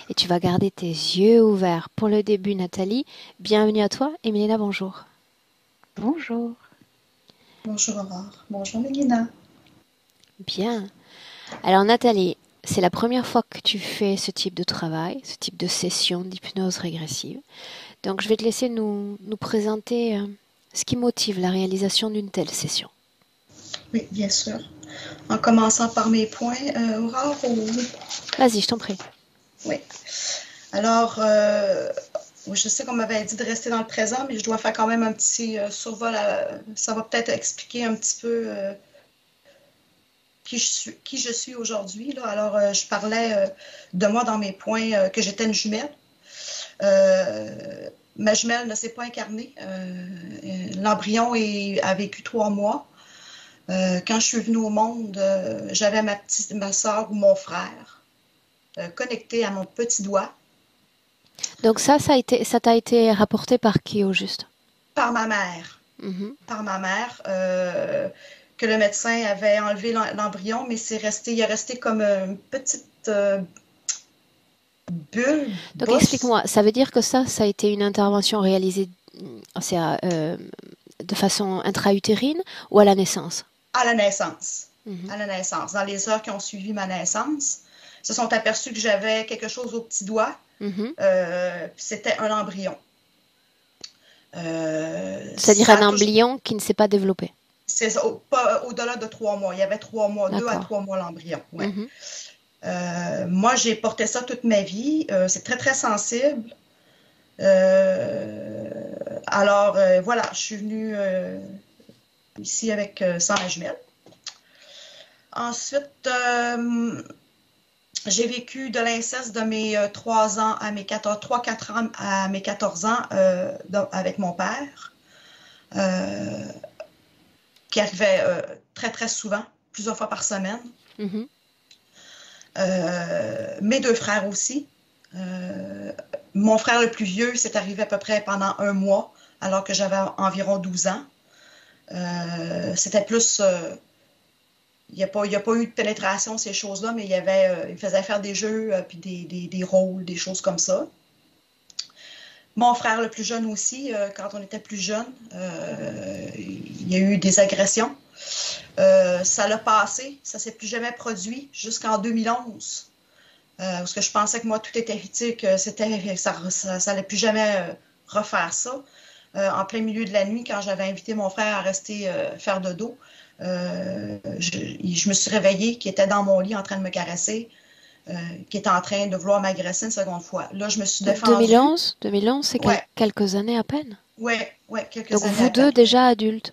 et tu vas garder tes yeux ouverts. Pour le début, Nathalie, bienvenue à toi et Mélina, bonjour. Bonjour. Bonjour Aurore. Bonjour Mélina. Bien. Alors Nathalie, c'est la première fois que tu fais ce type de travail, ce type de session d'hypnose régressive. Donc je vais te laisser nous présenter ce qui motive la réalisation d'une telle session. Oui, bien sûr. En commençant par mes points, Aurore, ou... Vas-y, je t'en prie. Oui. Alors, je sais qu'on m'avait dit de rester dans le présent, mais je dois faire quand même un petit survol. Ça va peut-être expliquer un petit peu qui je suis aujourd'hui. Alors, je parlais de moi dans mes points que j'étais une jumelle. Ma jumelle ne s'est pas incarnée. L'embryon a vécu 3 mois. Quand je suis venue au monde, j'avais ma soeur ou mon frère connecté à mon petit doigt Donc ça t'a été rapporté par qui au juste? par ma mère. Mhm. Par ma mère, que le médecin avait enlevé l'embryon, mais il est resté comme une petite bulle, Donc bosse, explique-moi, ça veut dire que ça a été une intervention réalisée c'est, de façon intra-utérine ou à la naissance? à la naissance. Mhm. À la naissance. Dans les heures qui ont suivi ma naissance, ils se sont aperçus que j'avais quelque chose au petit doigt. Mhm. C'était un embryon. C'est-à-dire Ça un a toujours embryon qui ne s'est pas développé. C'est pas au-delà de 3 mois. Il y avait 3 mois, 2 à 3 mois l'embryon. Ouais. Mhm. Moi, j'ai porté ça toute ma vie. C'est très, très sensible. Euh, voilà, je suis venue ici avec sans ma jumelle. Ensuite, j'ai vécu de l'inceste de mes 3 ans à mes 14, 3-4 ans à mes 14 ans avec mon père, euh, qui arrivait très, très souvent, plusieurs fois par semaine. Mhm. Mes deux frères aussi. Euh, Mon frère le plus vieux, c'est arrivé à peu près pendant un mois, alors que j'avais environ 12 ans. C'était plus. Il y a pas eu de pénétration, ces choses-là, mais il faisait faire des jeux, puis des rôles, des choses comme ça. Mon frère le plus jeune aussi, quand on était plus jeune, il y a eu des agressions. Ça l'a passé, ça s'est plus jamais produit jusqu'en 2011. Parce que je pensais que moi, tout était tu que ça allait plus jamais refaire ça. En plein milieu de la nuit, quand j'avais invité mon frère à rester faire dodo, je me suis réveillée, qui était dans mon lit en train de me caresser, qui était en train de vouloir m'agresser une seconde fois. Là, je me suis Donc défendue. 2011, c'est Ouais, quelques années à peine. ouais, ouais, quelques Donc années vous à deux peine. déjà adultes.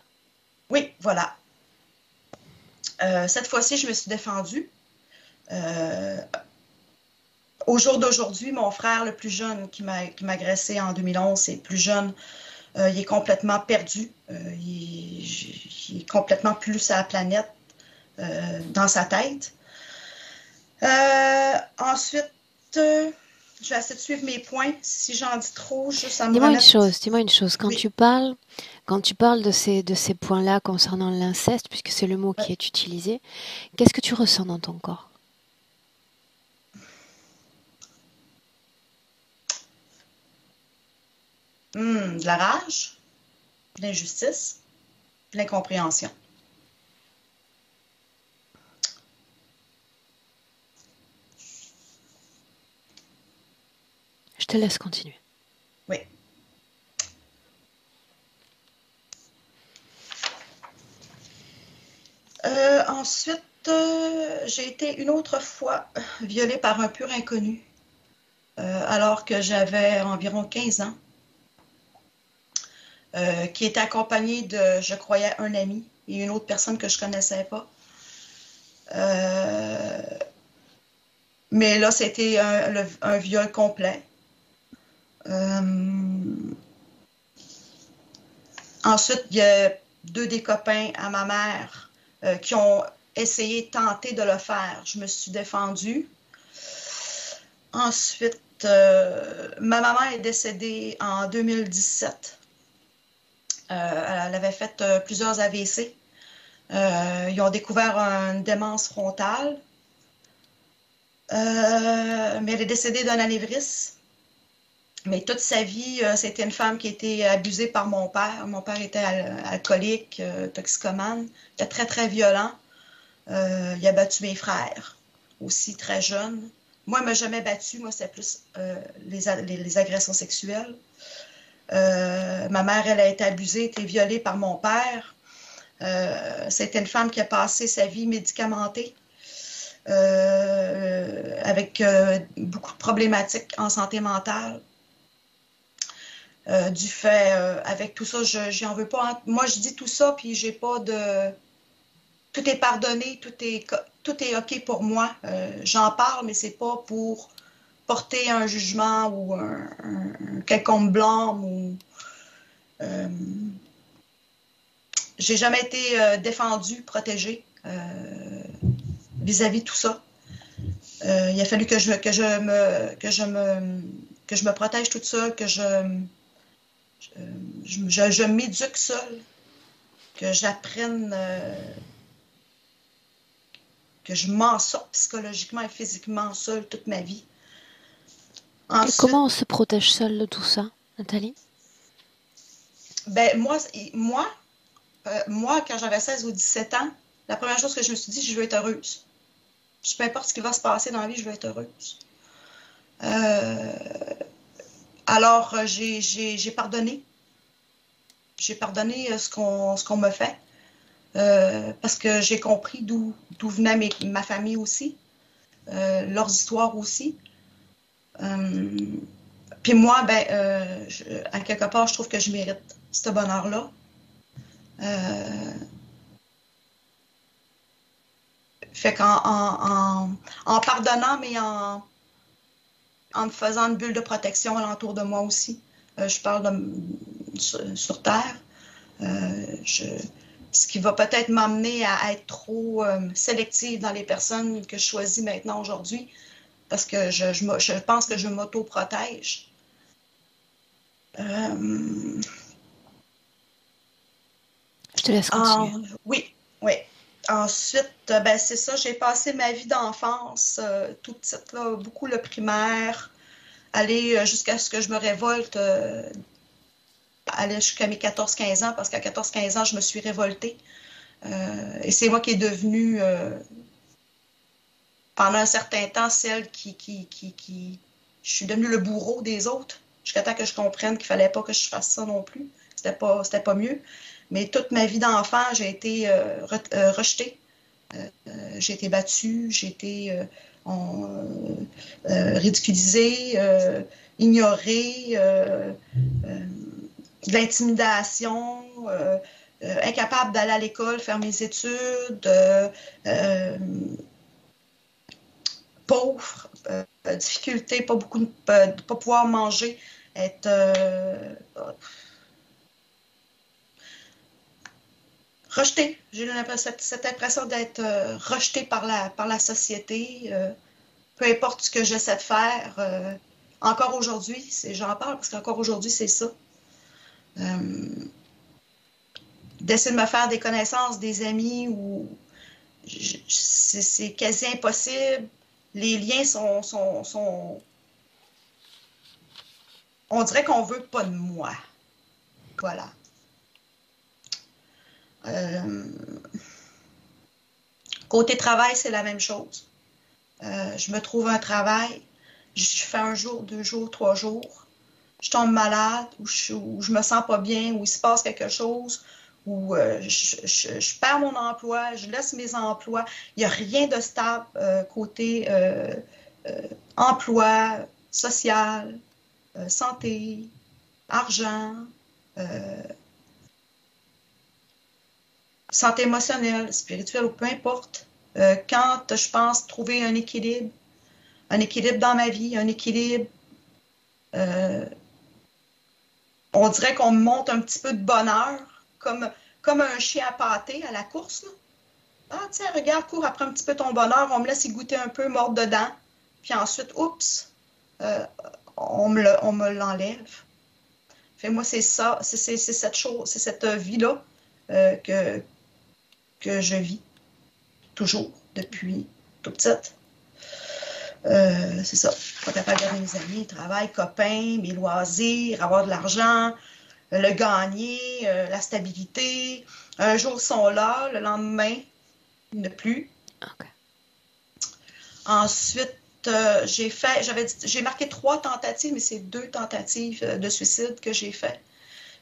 Oui, voilà. Cette fois-ci, je me suis défendue. Euh, Au jour d'aujourd'hui, mon frère le plus jeune qui m'a agressé en 2011, c'est plus jeune. Il est complètement perdu. Il est complètement plus sur la planète dans sa tête. Ensuite, je vais essayer de suivre mes points. Si j'en dis trop, juste à me remettre. Dis-moi une chose. Oui, Quand tu parles de ces points-là concernant l'inceste, puisque c'est le mot ouais. qui est utilisé, qu'est-ce que tu ressens dans ton corps? De la rage, de l'injustice, de l'incompréhension. Je te laisse continuer. Oui. Ensuite, j'ai été une autre fois violée par un pur inconnu, alors que j'avais environ 15 ans, qui était accompagné de, je croyais, un ami et une autre personne que je connaissais pas. Euh, mais là, c'était un viol complet. Euh, Ensuite, il y a deux des copains à ma mère qui ont essayé, tenté de le faire. Je me suis défendue. Ensuite, ma maman est décédée en 2017. Elle avait fait plusieurs AVC. Ils ont découvert une démence frontale. Mais elle est décédée d'un anévrisme. Mais toute sa vie, c'était une femme qui a été abusée par mon père. Mon père était alcoolique, toxicomane. Il était très, très violent. Il a battu mes frères, aussi très jeunes. Moi, il ne m'a jamais battu. Moi, c'était plus les agressions sexuelles. Ma mère, elle a été abusée, été violée par mon père. C'était une femme qui a passé sa vie médicamentée, avec beaucoup de problématiques en santé mentale. Du fait, avec tout ça, j'en veux pas. Hein. Moi, je dis tout ça, puis j'ai pas de... Tout est pardonné, tout est OK pour moi. J'en parle, mais c'est pas pour porter un jugement ou un quelconque blâme. Ou, euh, j'ai jamais été défendue, protégée vis-à-vis de tout ça. Il a fallu que je me protège toute seule, que je m'éduque seule, que j'apprenne, que je m'en sorte psychologiquement et physiquement seule toute ma vie. Et Ensuite, comment on se protège seul de tout ça, Nathalie? ben moi, quand j'avais 16 ou 17 ans, la première chose que je me suis dit, je veux être heureuse. Peu importe ce qui va se passer dans la vie, je veux être heureuse. Alors, j'ai pardonné. J'ai pardonné ce qu'on me fait. Parce que j'ai compris d'où venait ma famille aussi, leurs histoires aussi. Puis moi, à quelque part, je trouve que je mérite ce bonheur-là. Fait en pardonnant, mais en me faisant une bulle de protection alentour de moi aussi. Je parle sur Terre. Ce qui va peut-être m'amener à être trop sélective dans les personnes que je choisis maintenant aujourd'hui, parce que je pense que je m'auto-protège. Je te laisse continuer. Oui, oui. Ensuite, c'est ça, j'ai passé ma vie d'enfance, toute petite, là, beaucoup le primaire, aller jusqu'à ce que je me révolte, aller jusqu'à mes 14-15 ans, parce qu'à 14-15 ans, je me suis révoltée. Et c'est moi qui est devenue, pendant un certain temps, celle je suis devenue le bourreau des autres, jusqu'à temps que je comprenne qu'il ne fallait pas que je fasse ça non plus. C'était pas mieux. Mais toute ma vie d'enfant, j'ai été rejetée. J'ai été battue, j'ai été ridiculisée, ignorée, de l'intimidation, incapable d'aller à l'école, faire mes études, pauvre, difficulté, pas pouvoir manger, être rejetée. J'ai eu cette impression d'être rejetée par la société. Peu importe ce que j'essaie de faire, encore aujourd'hui, j'en parle parce qu'encore aujourd'hui, c'est ça. D'essayer de me faire des connaissances, des amis, où c'est quasi impossible. Les liens sont... On dirait qu'on veut pas de moi. Voilà. Côté travail, c'est la même chose. Je me trouve un travail, je fais un jour, 2 jours, 3 jours, je tombe malade, ou je me sens pas bien, ou il se passe quelque chose, ou je perds mon emploi, je laisse mes emplois. Il n'y a rien de stable côté emploi, social, santé, argent, santé émotionnelle, spirituelle, ou peu importe. Quand je pense trouver un équilibre dans ma vie, un équilibre, on dirait qu'on me monte un petit peu de bonheur, comme un chien à pâté à la course. Là. Ah, tiens, regarde, cours après un petit peu ton bonheur, on me laisse y goûter un peu, mordre dedans, puis ensuite, oups, on me l'enlève. Fait moi, c'est ça, c'est cette chose, c'est cette vie-là que je vis toujours depuis toute petite. C'est ça. Pas capable de garder mes amis, travail, copains, mes loisirs, avoir de l'argent, le gagner, la stabilité. Un jour, ils sont là, le lendemain, ne plus. Ok. Ensuite, j'ai marqué 3 tentatives, mais c'est 2 tentatives de suicide que j'ai fait.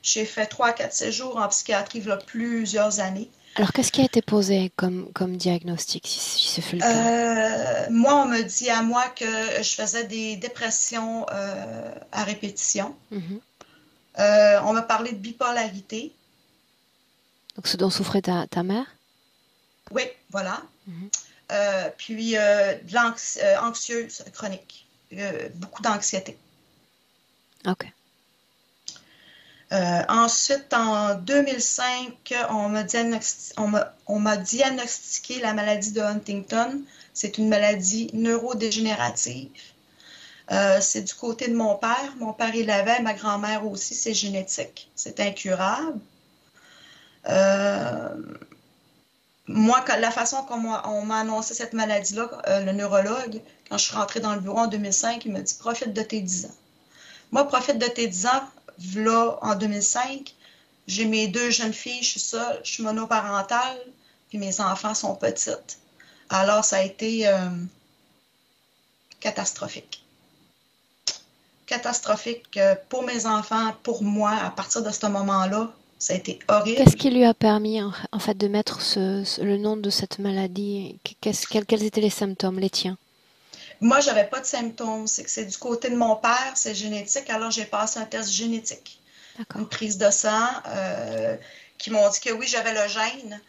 J'ai fait 3 à 4 séjours en psychiatrie il y a plusieurs années. Alors, qu'est-ce qui a été posé comme diagnostic, si ce fut le cas? Moi, on me dit à moi que je faisais des dépressions à répétition. Mhm. On m'a parlé de bipolarité. Donc, ce dont souffrait ta mère? Oui, voilà. Mhm. Puis de anxieuse chronique. Beaucoup d'anxiété. Ok. Ensuite, en 2005, on m'a diagnostiqué la maladie de Huntington. C'est une maladie neurodégénérative. C'est du côté de mon père. Mon père, il l'avait, ma grand-mère aussi, c'est génétique. C'est incurable. Moi, la façon qu'on m'a annoncé cette maladie-là, le neurologue, quand je suis rentrée dans le bureau en 2005, il m'a dit « Profite de tes 10 ans ». Moi, profite de tes 10 ans, là, en 2005, j'ai mes 2 jeunes filles, je suis seule, je suis monoparentale, puis mes enfants sont petites. Alors, ça a été catastrophique. Catastrophique pour mes enfants, pour moi, à partir de ce moment-là, ça a été horrible. Qu'est-ce qui lui a permis, en fait, de mettre le nom de cette maladie? Quels étaient les symptômes, les tiens? Moi, j'avais pas de symptômes. C'est du côté de mon père, c'est génétique. Alors, j'ai passé un test génétique. Une prise de sang qui m'ont dit que oui, j'avais le gène.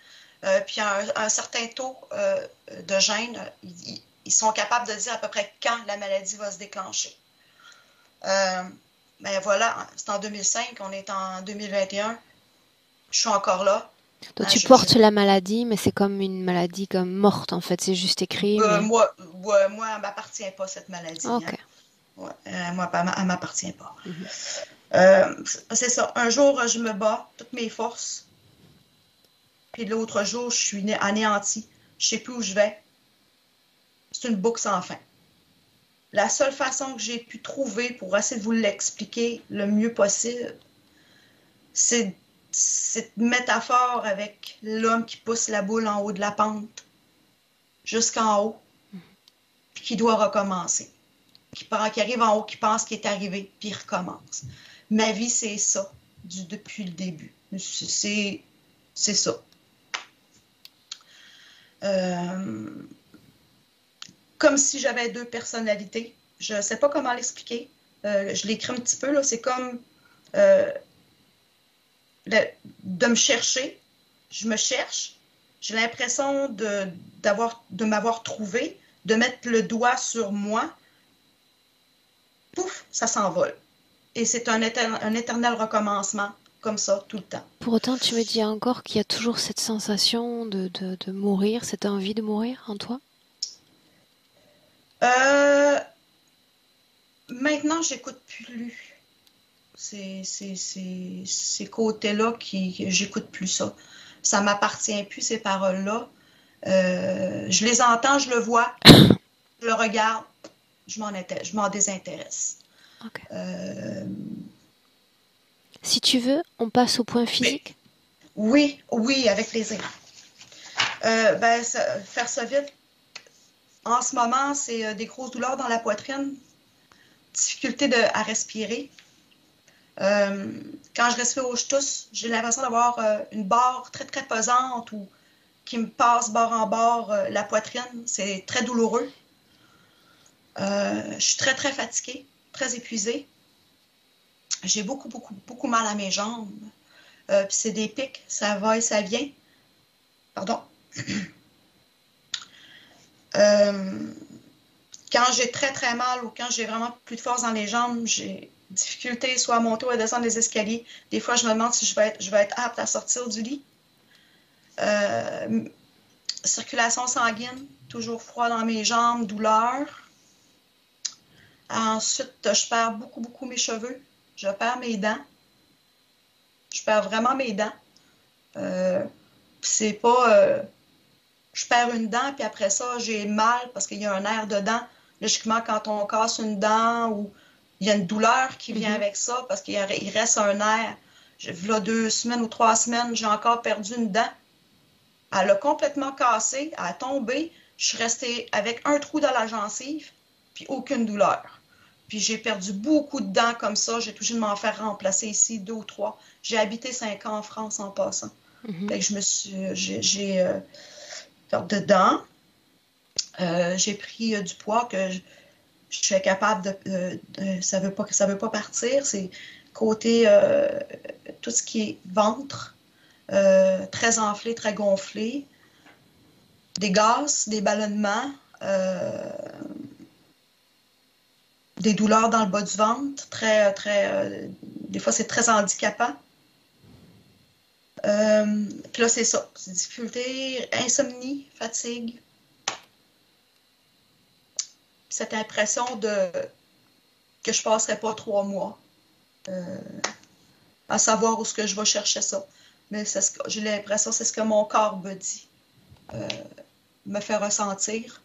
Puis un certain taux de gène, ils sont capables de dire à peu près quand la maladie va se déclencher. Ben voilà, c'est en 2005, on est en 2021. Je suis encore là. Donc tu portes la maladie, mais c'est comme une maladie comme morte, en fait. C'est juste écrit. Mais... Moi, elle ne m'appartient pas, cette maladie. Ok. Hein. Ouais, moi, elle ne m'appartient pas. Mm-hmm. C'est ça. Un jour, je me bats, toutes mes forces. Puis l'autre jour, je suis anéantie. Je ne sais plus où je vais. C'est une boucle sans fin. La seule façon que j'ai pu trouver pour essayer de vous l'expliquer le mieux possible, c'est cette métaphore avec l'homme qui pousse la boule en haut de la pente, jusqu'en haut, puis qui doit recommencer. Qui arrive en haut, qui pense qu'il est arrivé, puis il recommence. Ma vie, c'est ça, depuis le début. C'est ça. Comme si j'avais 2 personnalités. Je ne sais pas comment l'expliquer. Je l'écris un petit peu, là. C'est comme de me chercher. Je me cherche. J'ai l'impression de m'avoir trouvé, de mettre le doigt sur moi. Pouf, ça s'envole. Et c'est un éternel recommencement, comme ça, tout le temps. Pour autant, tu me dis encore qu'il y a toujours cette sensation de mourir, cette envie de mourir en toi? Maintenant, j'écoute plus. Ces côtés-là, j'écoute plus ça. Ça m'appartient plus, ces paroles-là. Je les entends, je le vois, je le regarde, je m'en désintéresse. Okay. Si tu veux, on passe au point physique? Oui, avec plaisir. Faire ça vite. En ce moment, c'est des grosses douleurs dans la poitrine, difficulté à respirer. Quand je respire ou je tousse, j'ai l'impression d'avoir une barre très, très pesante ou qui me passe bord en bord la poitrine. C'est très douloureux. Je suis très, très fatiguée, très épuisée. J'ai beaucoup, beaucoup, beaucoup mal à mes jambes. Puis c'est des pics, ça va et ça vient. Pardon. Quand j'ai très, très mal ou quand j'ai vraiment plus de force dans les jambes, j'ai difficulté soit à monter ou à descendre les escaliers. Des fois, je me demande si je vais être apte à sortir du lit. Circulation sanguine, toujours froid dans mes jambes, douleur. Ensuite, je perds beaucoup, beaucoup mes cheveux. Je perds mes dents. Je perds vraiment mes dents. C'est pas... je perds une dent, puis après ça, j'ai mal parce qu'il y a un nerf dedans. Logiquement, quand on casse une dent ou il y a une douleur qui vient avec ça parce qu'il reste un nerf. Là, 2 semaines ou 3 semaines, j'ai encore perdu une dent. Elle a complètement cassé, elle a tombé. Je suis restée avec un trou dans la gencive, puis aucune douleur. Puis j'ai perdu beaucoup de dents comme ça. J'ai obligé de m'en faire remplacer ici 2 ou 3. J'ai habité 5 ans en France en passant. Fait que j'ai perdu de dents. J'ai pris du poids que je suis capable ça veut pas partir. C'est côté tout ce qui est ventre, très enflé, très gonflé, des gaz, des ballonnements, des douleurs dans le bas du ventre, des fois c'est très handicapant. Puis là, c'est ça. C'est difficulté, insomnie, fatigue. Cette impression que je ne passerai pas 3 mois à savoir où est-ce que je vais chercher ça. Mais j'ai l'impression que c'est ce que mon corps me dit, me fait ressentir.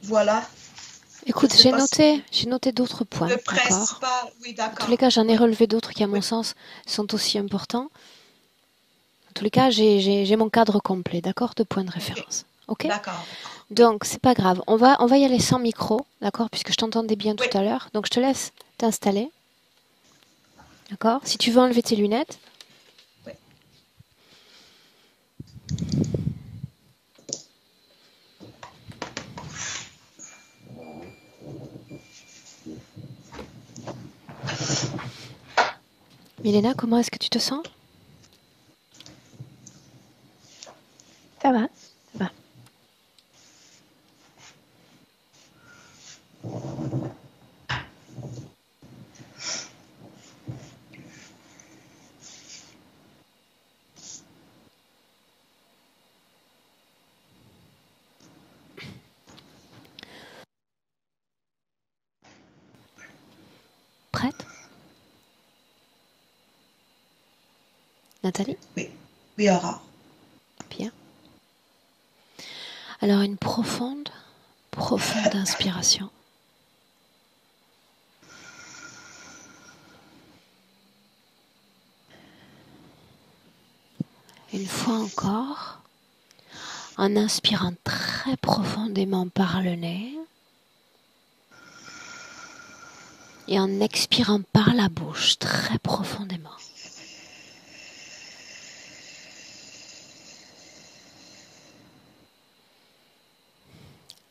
Voilà. Écoute, j'ai noté d'autres points. Le principal, oui, d'accord. En tous les cas, j'en ai relevé d'autres qui, à mon sens, sont aussi importants. En tous les cas, j'ai mon cadre complet, d'accord, de points de référence. Ok. D'accord. Donc, c'est pas grave. On va y aller sans micro, d'accord, puisque je t'entendais bien tout à l'heure. Donc, je te laisse t'installer. D'accord. Si tu veux enlever tes lunettes. Oui. Milena, comment est-ce que tu te sens? Ça va, ça va. Prête? Nathalie? Oui, oui, Aurore. Bien. Alors, une profonde inspiration. Une fois encore, en inspirant très profondément par le nez et en expirant par la bouche très profondément.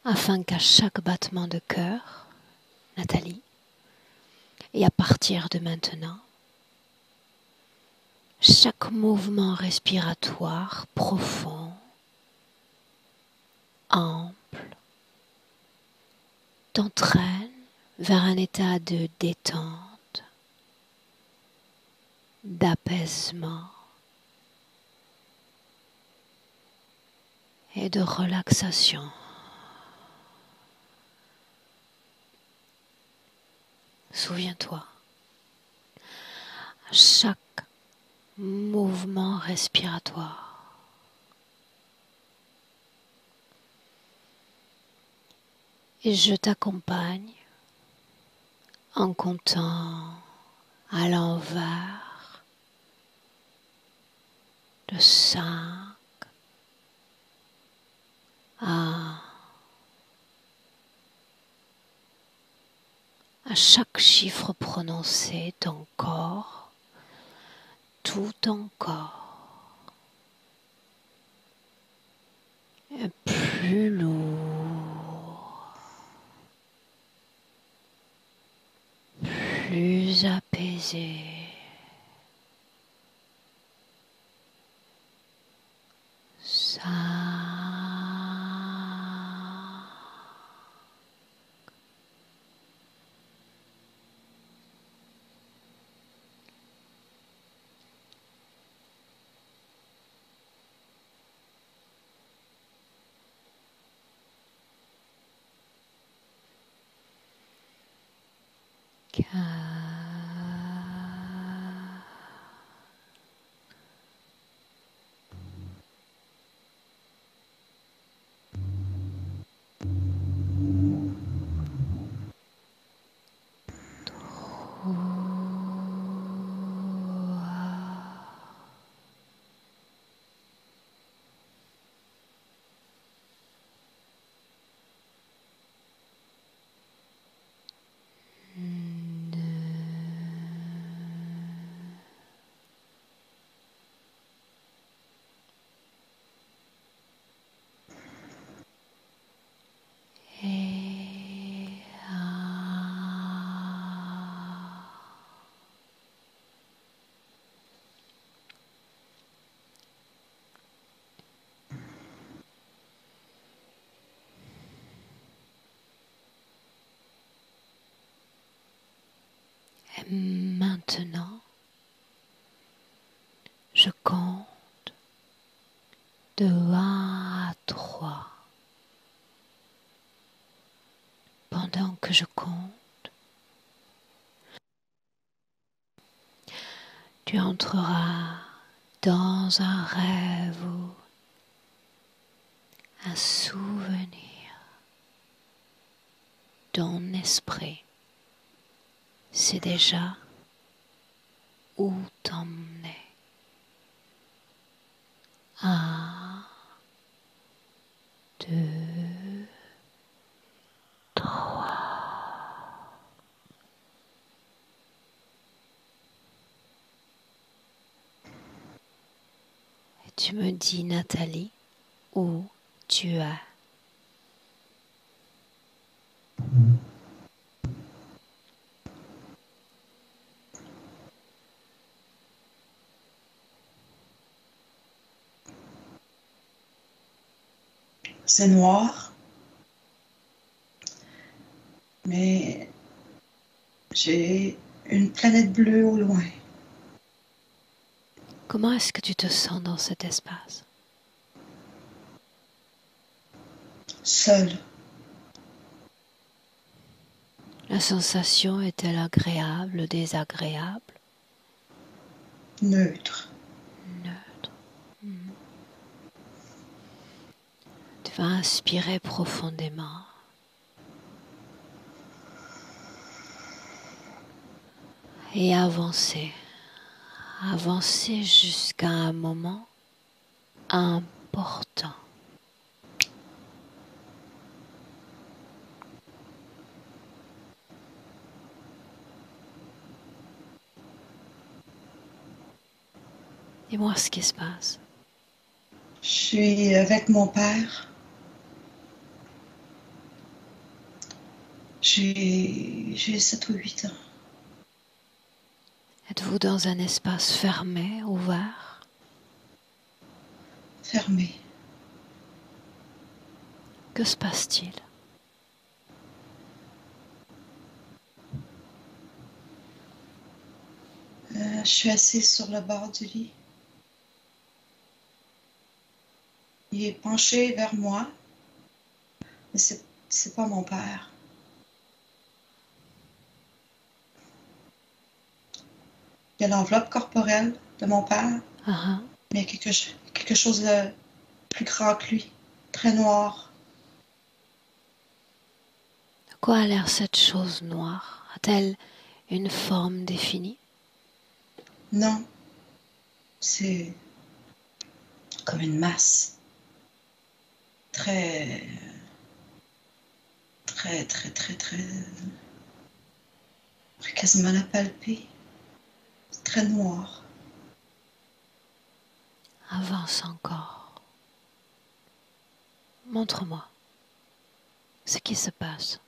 Afin qu'à chaque battement de cœur, Nathalie, et à partir de maintenant, chaque mouvement respiratoire profond, ample, t'entraîne vers un état de détente, d'apaisement et de relaxation. Souviens-toi, à chaque mouvement respiratoire, et je t'accompagne en comptant à l'envers de 5 à chaque chiffre prononcé, ton corps, tout ton corps est plus lourd, plus apaisé. 5. 4. Maintenant, je compte de 1 à 3. Pendant que je compte, tu entreras dans un rêve ou un souvenir. Ton esprit sait déjà où t'emmener. 1, 2, 3. Et tu me dis, Nathalie, où tu es. C'est noir, mais j'ai une planète bleue au loin. Comment est-ce que tu te sens dans cet espace? Seule. La sensation est-elle agréable, désagréable? Neutre. Neutre. Tu vas inspirer profondément. Et avancer. Avancer jusqu'à un moment important. Dis-moi ce qui se passe. Je suis avec mon père. J'ai 7 ou 8 ans. Êtes-vous dans un espace fermé, ouvert? Fermé. Que se passe-t-il? Je suis assise sur le bord du lit. Il est penché vers moi, mais c'est pas mon père. Il y a l'enveloppe corporelle de mon père, mais quelque chose de plus grand que lui, très noir. De quoi a l'air cette chose noire? A-t-elle une forme définie? Non, c'est comme une masse. Très, très, très, très, très... On pourrait quasiment la palper. C'est très noir. Avance encore. Montre-moi ce qui se passe.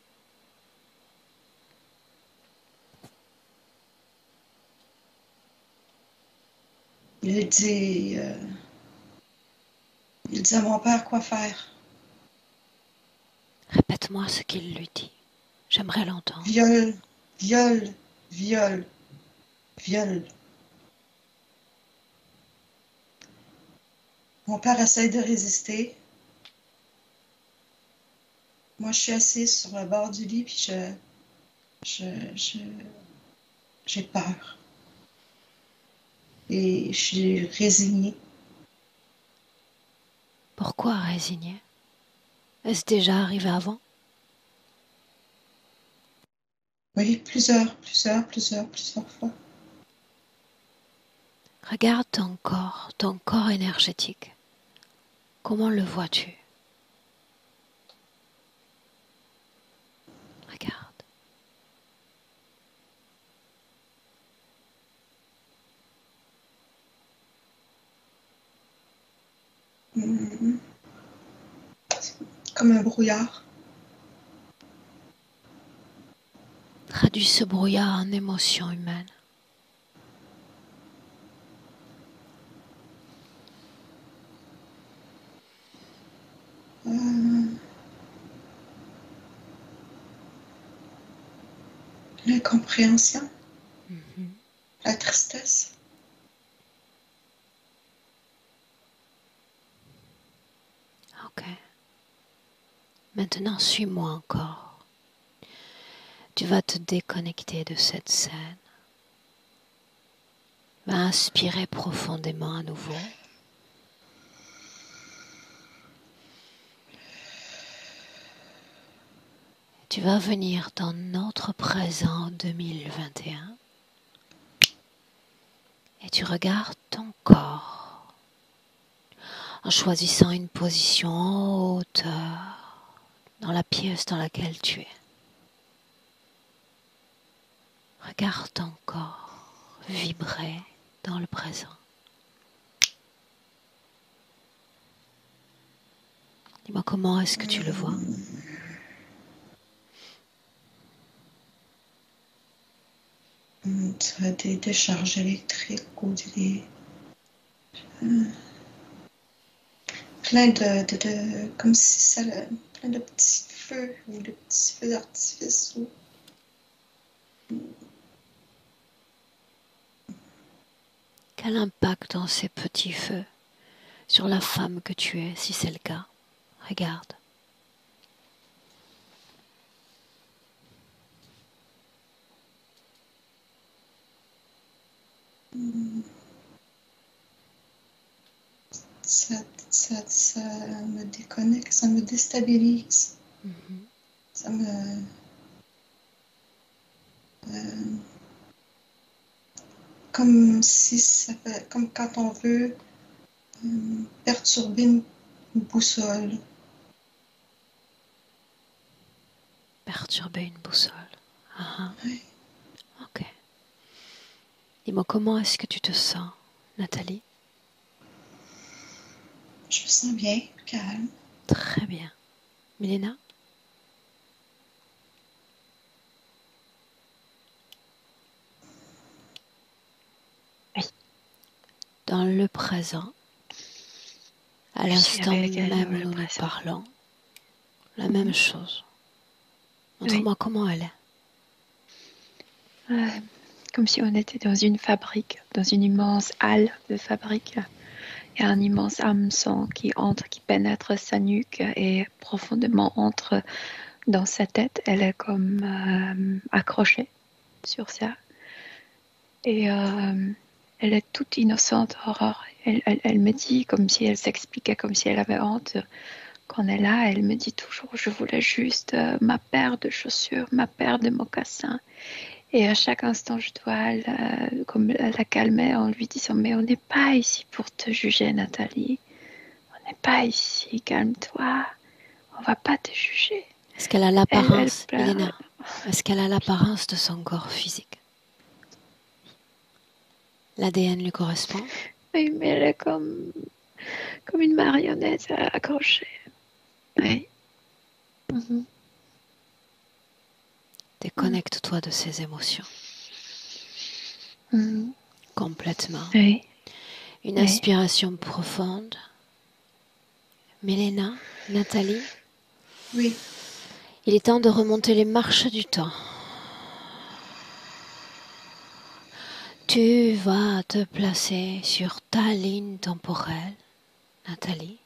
Il dit à mon père quoi faire. Répète-moi ce qu'il lui dit. J'aimerais l'entendre. Viol, viol, viol, viol. Mon père essaie de résister. Moi, je suis assise sur le bord du lit, puis j'ai peur. Et je suis résignée. Pourquoi résigner? Est-ce déjà arrivé avant? Oui, plusieurs fois. Regarde ton corps énergétique. Comment le vois-tu? Regarde. Comme un brouillard. Traduis ce brouillard en émotion humaine. L'incompréhension. La tristesse. Ok. Maintenant, suis-moi encore. Tu vas te déconnecter de cette scène. Va inspirer profondément à nouveau. Tu vas venir dans notre présent 2021 et tu regardes ton corps en choisissant une position en hauteur dans la pièce dans laquelle tu es. Regarde ton corps vibrer dans le présent. Dis-moi comment est-ce que tu le vois? Tu as des décharges électriques ou des... plein comme si ça... plein de petits feux ou de petits feux d'artifice. Ou... Quel impact ont ces petits feux sur la femme que tu es, si c'est le cas? Regarde. Ça me déconnecte, ça me déstabilise. Ça me... comme si ça fait... comme quand on veut perturber une boussole. Perturber une boussole. Oui. Ok. Dis-moi comment est-ce que tu te sens, Nathalie? Je me sens bien, calme. Très bien. Milena? Oui. Dans le présent, à l'instant même où nous nous parlons, la même chose. Montre-moi comment elle est. Comme si on était dans une fabrique, dans une immense halle de fabrique. Il y a un immense hameçon qui entre, qui pénètre sa nuque et profondément entre dans sa tête. Elle est comme accrochée sur ça. Et elle est toute innocente, Aurore. Elle me dit, comme si elle s'expliquait, comme si elle avait honte. Quand elle est là, elle me dit toujours, je voulais juste ma paire de chaussures, ma paire de mocassins. Et à chaque instant, je dois la calmer en lui disant, mais on n'est pas ici pour te juger, Nathalie. On n'est pas ici, calme-toi. On va pas te juger. Est-ce qu'elle a l'apparence, Milena, est-ce qu'elle a l'apparence de son corps physique? L'ADN lui correspond? Oui, mais elle est comme une marionnette accrochée. Oui. Déconnecte-toi de ses émotions. Complètement. Oui. Une inspiration profonde. Milena, Nathalie? Oui. Il est temps de remonter les marches du temps. Tu vas te placer sur ta ligne temporelle, Nathalie.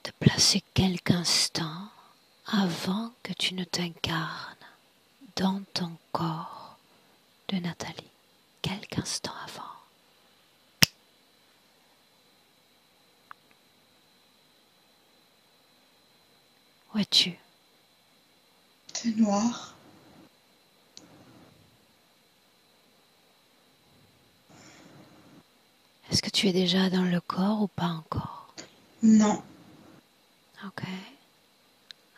Te placer quelques instants avant que tu ne t'incarnes dans ton corps de Nathalie. Quelques instants avant. Où es-tu? C'est noir. Est-ce que tu es déjà dans le corps ou pas encore? Non. Ok.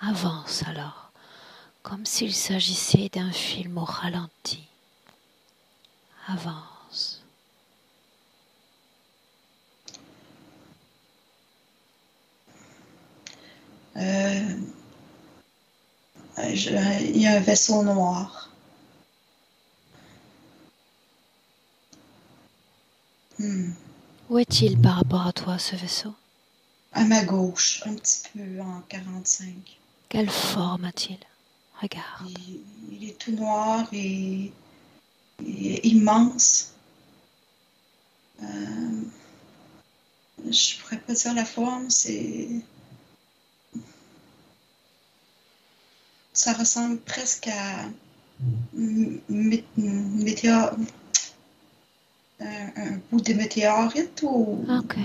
Avance alors, comme s'il s'agissait d'un film au ralenti. Avance. Il y a un vaisseau noir. Où est-il par rapport à toi, ce vaisseau? À ma gauche, un petit peu en 45. Quelle forme a-t-il? Regarde. Il est tout noir et immense. Je pourrais pas dire la forme, ça ressemble presque à météore, un bout de météorite ou Ok.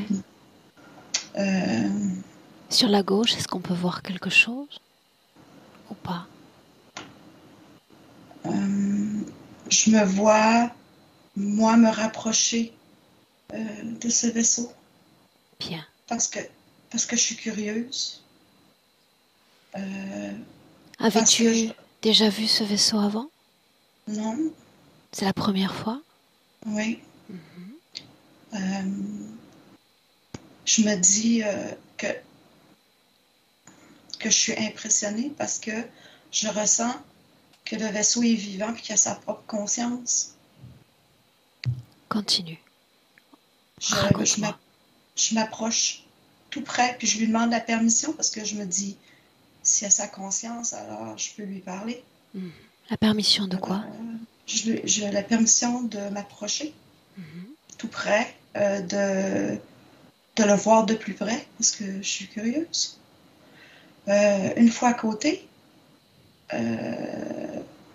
Sur la gauche, est-ce qu'on peut voir quelque chose ou pas? je me vois, moi, me rapprocher de ce vaisseau Bien. parce que je suis curieuse. Parce que Avais-tu déjà vu ce vaisseau avant? non, C'est la première fois? oui. Je me dis que je suis impressionnée parce que je ressens que le vaisseau est vivant et qu'il a sa propre conscience. Continue. Je, Raconte-moi. je m'approche tout près puis je lui demande la permission parce que je me dis, s'il a sa conscience, alors je peux lui parler. La permission de quoi? J'ai la permission de m'approcher tout près, de le voir de plus près parce que je suis curieuse. Une fois à côté,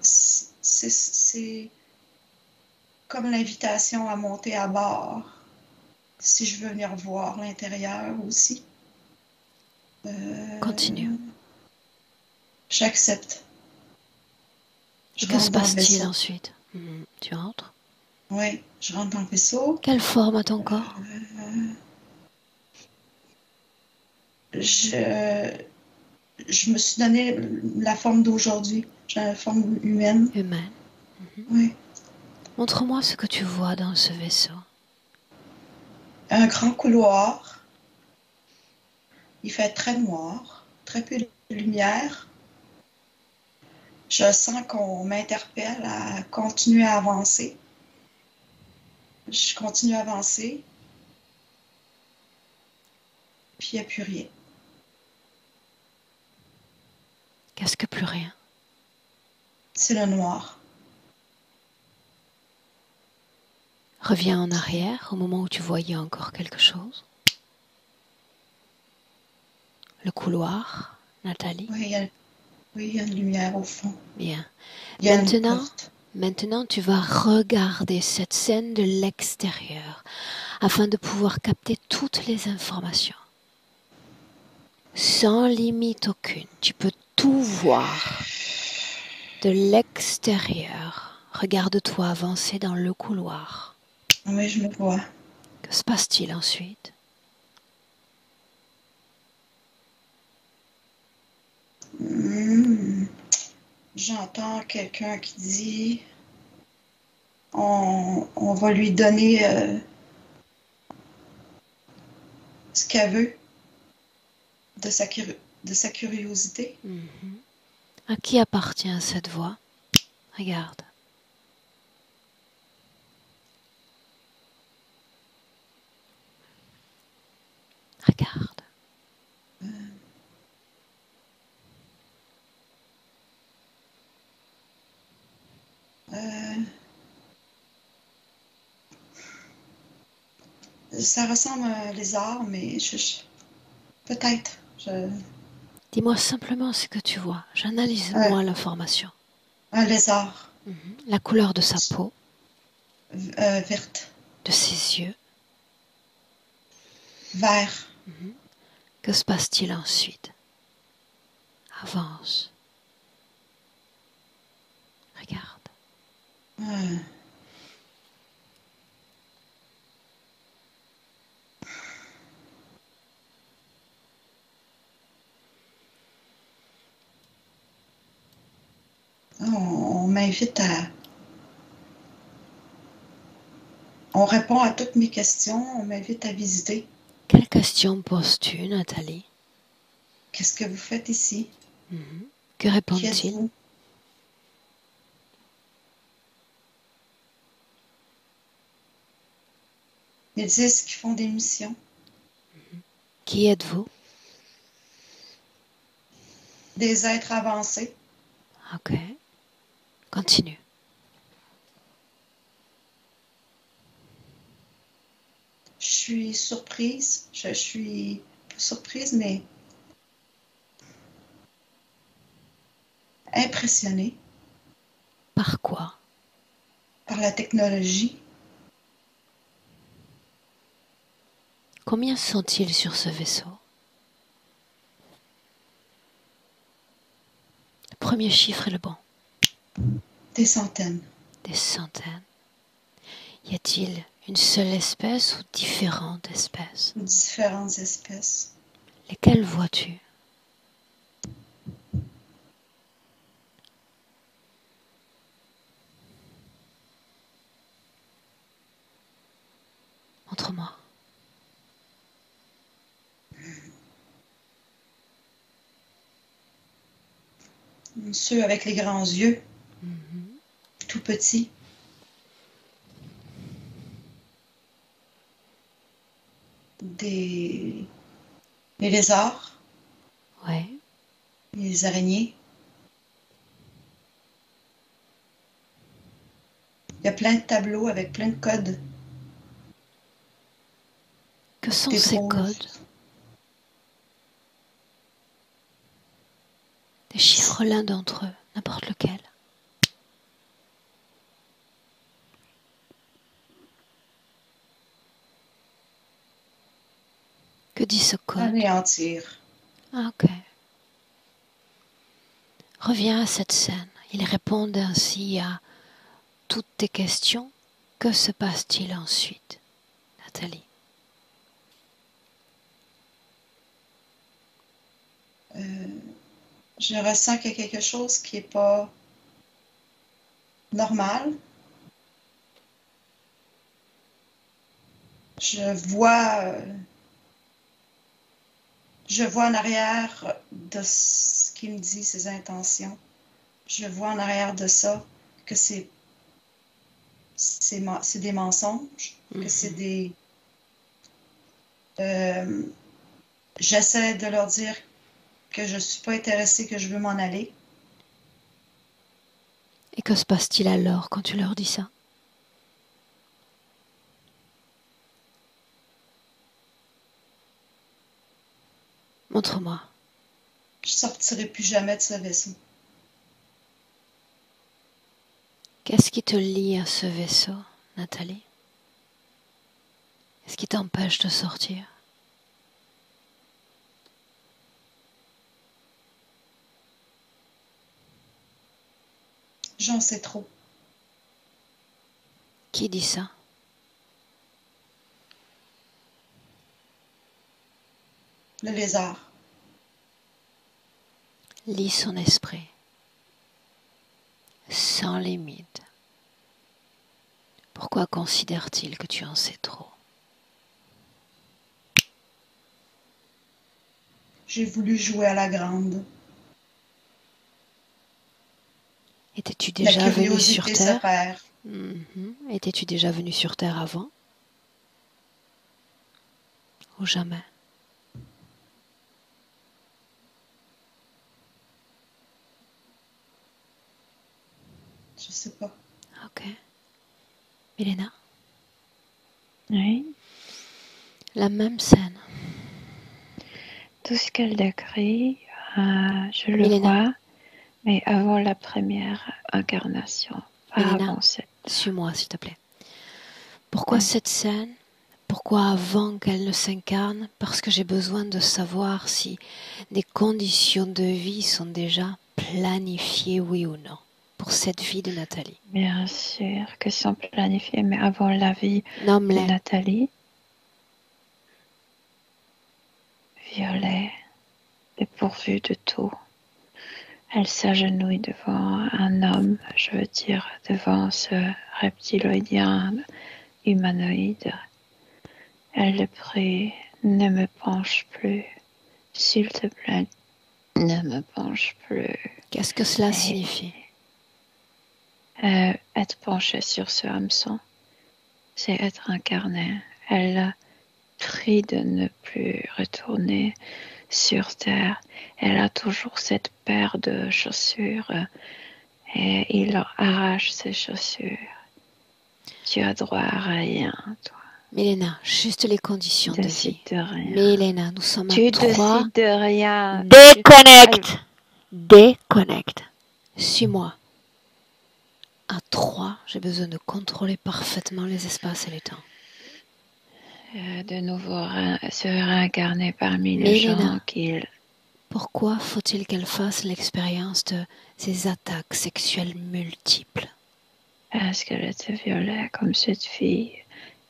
c'est comme l'invitation à monter à bord si je veux venir voir l'intérieur aussi. Continue. J'accepte. Et Je que se rentre dans le passe-t-il vaisseau. ensuite? Tu entres? Oui, je rentre dans le vaisseau. Quelle forme a ton corps? Je, je me suis donné la forme d'aujourd'hui. J'ai la forme humaine. Humaine. Oui. Montre-moi ce que tu vois dans ce vaisseau. Un grand couloir. Il fait très noir, très peu de lumière. Je sens qu'on m'interpelle à continuer à avancer. Je continue à avancer, puis il n'y a plus rien. Qu'est-ce que plus rien? C'est le noir. Reviens en arrière au moment où tu voyais encore quelque chose. Le couloir, Nathalie. Oui, il y a une lumière au fond. Bien. Il y a une porte. Maintenant, tu vas regarder cette scène de l'extérieur afin de pouvoir capter toutes les informations. Sans limite aucune, tu peux tout voir de l'extérieur. Regarde-toi avancer dans le couloir. Oui, je me vois. Que se passe-t-il ensuite? J'entends quelqu'un qui dit on va lui donner ce qu'elle veut de sa curiosité. À qui appartient cette voix? Regarde. Regarde. Ça ressemble à un lézard, mais peut-être. Dis-moi simplement ce que tu vois. J'analyse-moi l'information. Un lézard La couleur de sa peau, verte, de ses yeux. vert. Que se passe-t-il ensuite? Avance. Regarde. On m'invite à... On répond à toutes mes questions, on m'invite à visiter. Quelle question poses-tu, Nathalie? Qu'est-ce que vous faites ici? Que Qui répondent-ils? êtes-vous? Ils disent qu'ils font des missions. Qui êtes-vous? Des êtres avancés. Ok. Continue. Je suis surprise. Je suis pas surprise, mais impressionnée Par quoi? par la technologie. Combien sont-ils sur ce vaisseau? Le premier chiffre est le bon. Des centaines. Des centaines. Y a-t-il une seule espèce ou différentes espèces? Différentes espèces. Lesquelles vois-tu? Montre-moi. Ceux avec les grands yeux, Mhm. tout petits. Les lézards, Ouais. les araignées. Il y a plein de tableaux avec plein de codes. Que sont Des ces drôles. codes? Déchiffre l'un d'entre eux, n'importe lequel. Que dit ce code? Anéantir. Ah, ok. Reviens à cette scène. Ils répondent ainsi à toutes tes questions. Que se passe-t-il ensuite, Nathalie? Je ressens qu'il y a quelque chose qui n'est pas normal. Je vois en arrière de ce qu'il me dit, ses intentions. Je vois en arrière de ça que c'est des mensonges, que c'est des... j'essaie de leur dire que je ne suis pas intéressée, que je veux m'en aller. Et que se passe-t-il alors quand tu leur dis ça? Montre-moi. Je ne sortirai plus jamais de ce vaisseau. Qu'est-ce qui te lie à ce vaisseau, Nathalie? Qu'est-ce qui t'empêche de sortir? J'en sais trop. Qui dit ça? Le lézard. Lis son esprit. Sans limite. Pourquoi considère-t-il que tu en sais trop? J'ai voulu jouer à la grande. Étais-tu La déjà venu sur curiosité se Terre? perd. Étais-tu déjà venu sur Terre avant? Ou jamais? Je sais pas. Ok. Milena? Oui. La même scène. Tout ce qu'elle décrit, je le Milena. vois, mais avant la première incarnation, pas Milena, avant cette. suis-moi s'il te plaît. Pourquoi cette scène? Pourquoi avant qu'elle ne s'incarne? Parce que j'ai besoin de savoir si des conditions de vie sont déjà planifiées, oui ou non, pour cette vie de Nathalie. Bien sûr que sont planifiées, mais avant la vie de Nomme-les. Nathalie, Violet, dépourvue de tout. Elle s'agenouille devant un homme, je veux dire devant ce reptiloïdien humanoïde. Elle le prie, ne me penche plus, s'il te plaît, ne me penche plus. Qu'est-ce que cela signifie? Être penchée sur ce hameçon, c'est être incarné. Elle prie de ne plus retourner sur terre. Elle a toujours cette paire de chaussures et il arrache ses chaussures. Tu as droit à rien, toi. Milena, juste les conditions Tu de décides vie. de rien. Milena, nous sommes à Tu 3. décides de rien. Déconnecte. Déconnecte. Suis-moi. À 3, j'ai besoin de contrôler parfaitement les espaces et les temps. De nouveau se réincarner parmi les Milena, gens qu'il... pourquoi faut-il qu'elle fasse l'expérience de ces attaques sexuelles multiples? Parce qu'elle était violée comme cette fille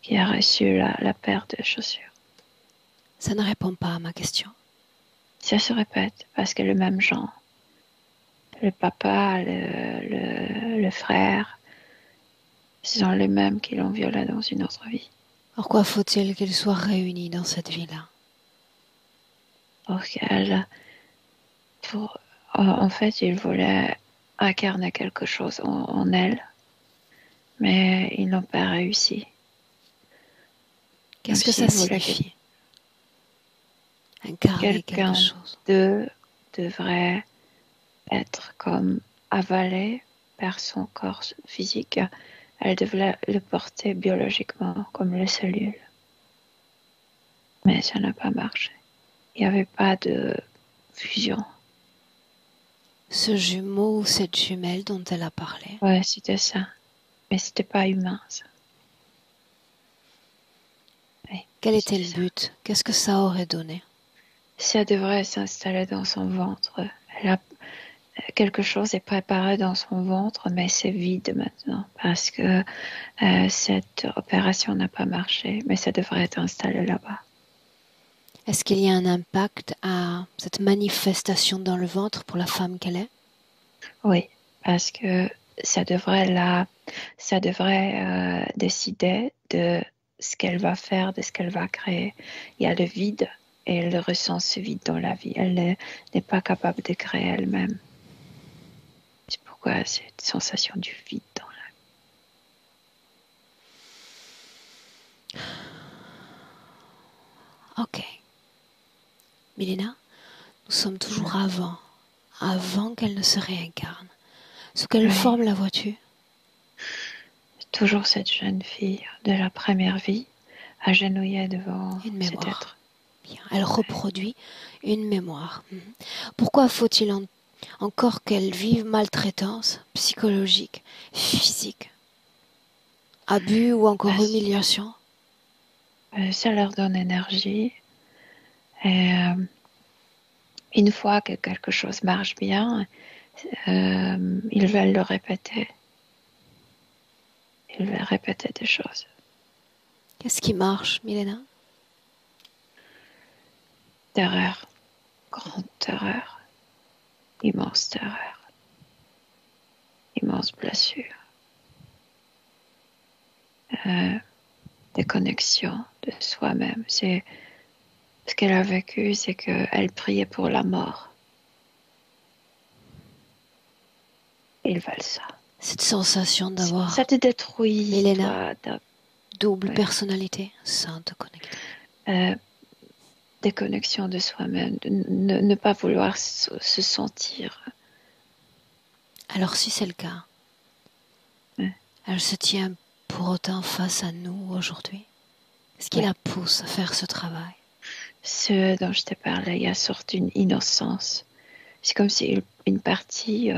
qui a reçu la paire de chaussures. Ça ne répond pas à ma question. Ça se répète parce que le même genre, le papa, le frère, ce sont les mêmes qui l'ont violée dans une autre vie. Pourquoi faut-il qu'ils soient réunis dans cette vie-là? En fait, il voulait incarner quelque chose en elle, mais ils n'ont pas réussi. Qu'est-ce que ça signifie? Incarner quelque chose. Quelqu'un devrait être comme avalé par son corps physique. Elle devait le porter biologiquement comme les cellules. Mais ça n'a pas marché. Il n'y avait pas de fusion. Ce jumeau ou cette jumelle dont elle a parlé. Ouais, c'était ça. Mais c'était pas humain, ça. Ouais, quel était le but? Qu'est-ce que ça aurait donné? Ça devrait s'installer dans son ventre. Quelque chose est préparé dans son ventre, mais c'est vide maintenant parce que cette opération n'a pas marché, mais ça devrait être installé là-bas. Est-ce qu'il y a un impact à cette manifestation dans le ventre pour la femme qu'elle est? Oui, parce que ça devrait décider de ce qu'elle va faire, de ce qu'elle va créer. Il y a le vide et elle ressent ce vide dans la vie. Elle n'est pas capable de créer elle-même. C'est pourquoi cette sensation du vide dans la vie. Ok. Milena, nous sommes toujours avant qu'elle ne se réincarne. Sous quelle forme la vois-tu? Toujours cette jeune fille de la première vie, agenouillée devant cet être. Bien. Elle reproduit une mémoire. Pourquoi faut-il encore qu'elle vive maltraitance psychologique, physique, abus ou encore humiliation? Ça leur donne énergie. Et une fois que quelque chose marche bien, ils veulent le répéter. Ils veulent répéter des choses. Qu'est-ce qui marche, Milena? Terreur, grande terreur, immense terreur, immense blessure, déconnexion de soi-même. C'est ce qu'elle a vécu, c'est qu'elle priait pour la mort. Ils veulent ça. Cette sensation d'avoir... Ça te détruit. Milena, double personnalité, sans te connecter. Déconnexion de soi-même, de ne pas vouloir se sentir. Alors si c'est le cas, elle se tient pour autant face à nous aujourd'hui. Qu'est-ce qui la pousse à faire ce travail? Ce dont je t'ai parlé, il y a une sorte d'une innocence. C'est comme si une partie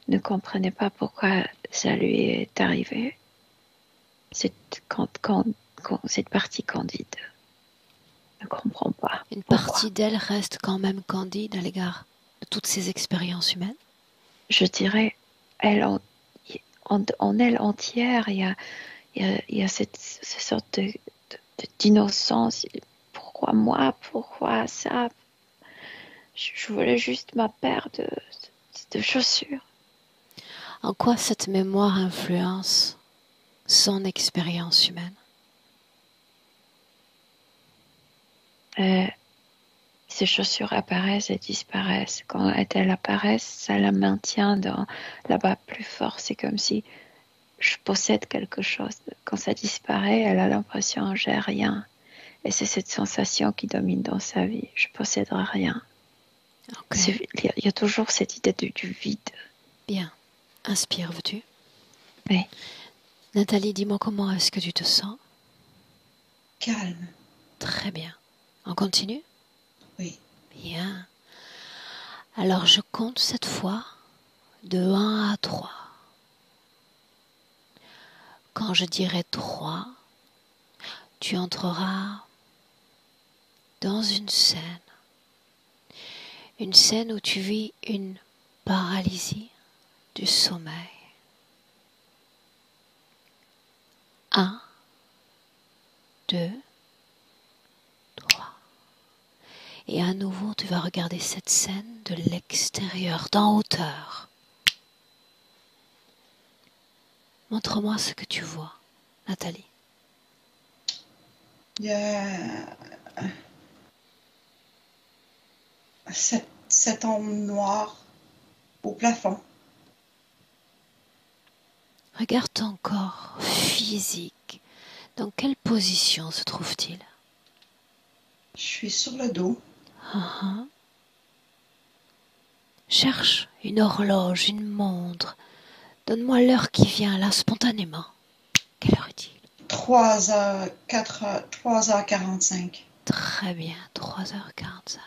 ne comprenait pas pourquoi ça lui est arrivé. Cette partie candide ne comprend pas. Une partie d'elle reste quand même candide à l'égard de toutes ces expériences humaines? Je dirais, en elle entière, il y a cette sorte d'innocence. Pourquoi moi? Pourquoi ça? Je voulais juste ma paire de chaussures. En quoi cette mémoire influence son expérience humaine? Ces chaussures apparaissent et disparaissent. Quand elles apparaissent, ça la maintient là-bas plus fort. C'est comme si je possède quelque chose. Quand ça disparaît, elle a l'impression que j'ai rien. Et c'est cette sensation qui domine dans sa vie. Je possède rien. Ok. Il y a toujours cette idée du vide. Bien. Inspire, veux-tu? Oui. Nathalie, dis-moi comment est-ce que tu te sens? Calme. Très bien. On continue? Oui. Bien. Alors je compte cette fois de 1 à 3. Quand je dirai 3, tu entreras dans une scène où tu vis une paralysie du sommeil. 1, 2, 3. Et à nouveau, tu vas regarder cette scène de l'extérieur, d'en hauteur. Montre-moi ce que tu vois, Nathalie. Il y a cette ombre noire au plafond. Regarde ton corps physique. Dans quelle position se trouve-t-il? Je suis sur le dos. Uh-huh. Cherche une horloge, une montre. Donne-moi l'heure qui vient là spontanément. Quelle heure est-il? 3h, 4h, 3h45. Très bien, 3h45.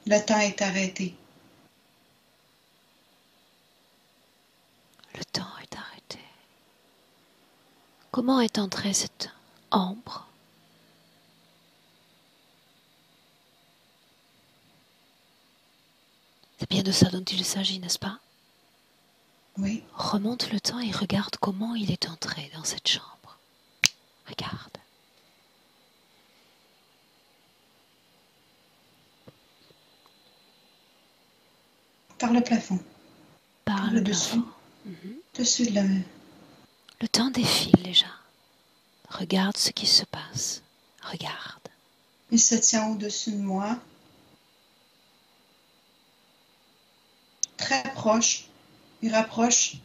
Le temps est arrêté. Le temps est arrêté. Comment est entrée cette ombre? C'est bien de ça dont il s'agit, n'est-ce pas? Oui. Remonte le temps et regarde comment il est entré dans cette chambre. Regarde. Par le plafond. Par le plafond. Dessus de la main. Le temps défile déjà. Regarde ce qui se passe. Regarde. Il se tient au-dessus de moi. Très proche. Il rapproche.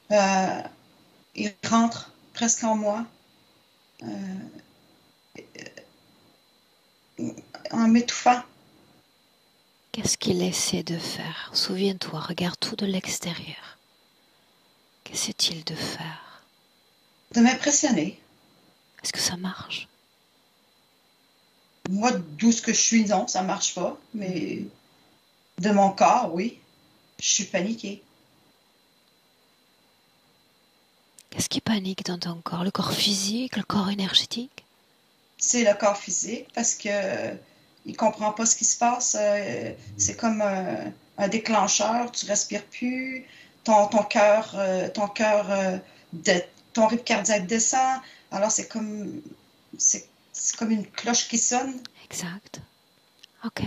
Il rentre presque en moi. En m'étouffant. Qu'est-ce qu'il essaie de faire? Souviens-toi, regarde tout de l'extérieur. Qu'essaie-t-il de faire? De m'impressionner. Est-ce que ça marche? Moi, d'où ce que je suis, non, ça marche pas. Mais de mon corps, oui. Je suis paniquée. Qu'est-ce qui panique dans ton corps? Le corps physique, le corps énergétique? C'est le corps physique parce que il comprend pas ce qui se passe. C'est comme un déclencheur. Tu respires plus. Ton cœur, ton rythme cardiaque descend. Alors c'est comme une cloche qui sonne. Exact. Ok.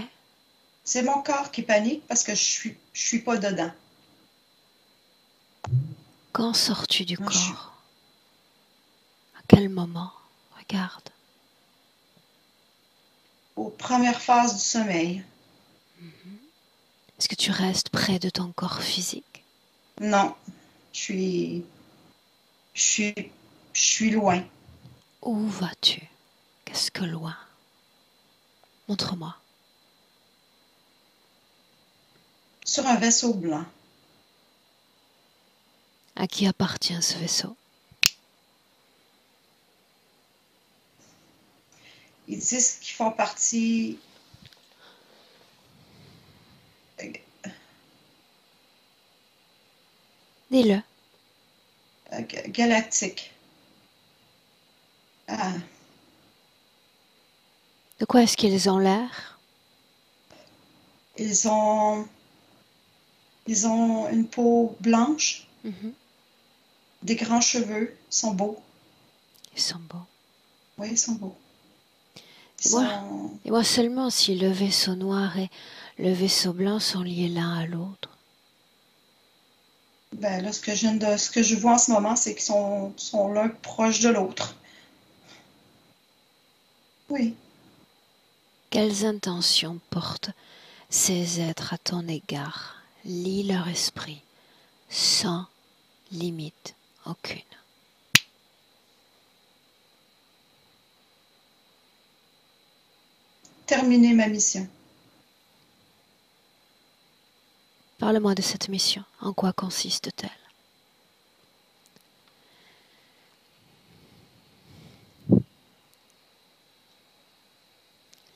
C'est mon corps qui panique parce que je suis pas dedans. Quand sors-tu du Moi, je suis corps? À quel moment? Regarde. aux premières phases du sommeil. Est-ce que tu restes près de ton corps physique? Non, je suis, je suis, je suis loin. Où vas-tu? Qu'est-ce que loin? Montre-moi. Sur un vaisseau blanc. À qui appartient ce vaisseau? Ils disent qu'ils font partie Dis-le. galactique. Ah, De quoi est-ce qu'ils ont l'air? ils ont, ils ont une peau blanche, des grands cheveux, ils sont beaux. Ils sont beaux. Oui, ils sont beaux. Dis-moi seulement si le vaisseau noir et le vaisseau blanc sont liés l'un à l'autre. Ben là, ce que je vois en ce moment, c'est qu'ils sont l'un proche de l'autre. Oui. Quelles intentions portent ces êtres à ton égard? Lis leur esprit, sans limite aucune. terminer ma mission. Parle-moi de cette mission. En quoi consiste-t-elle?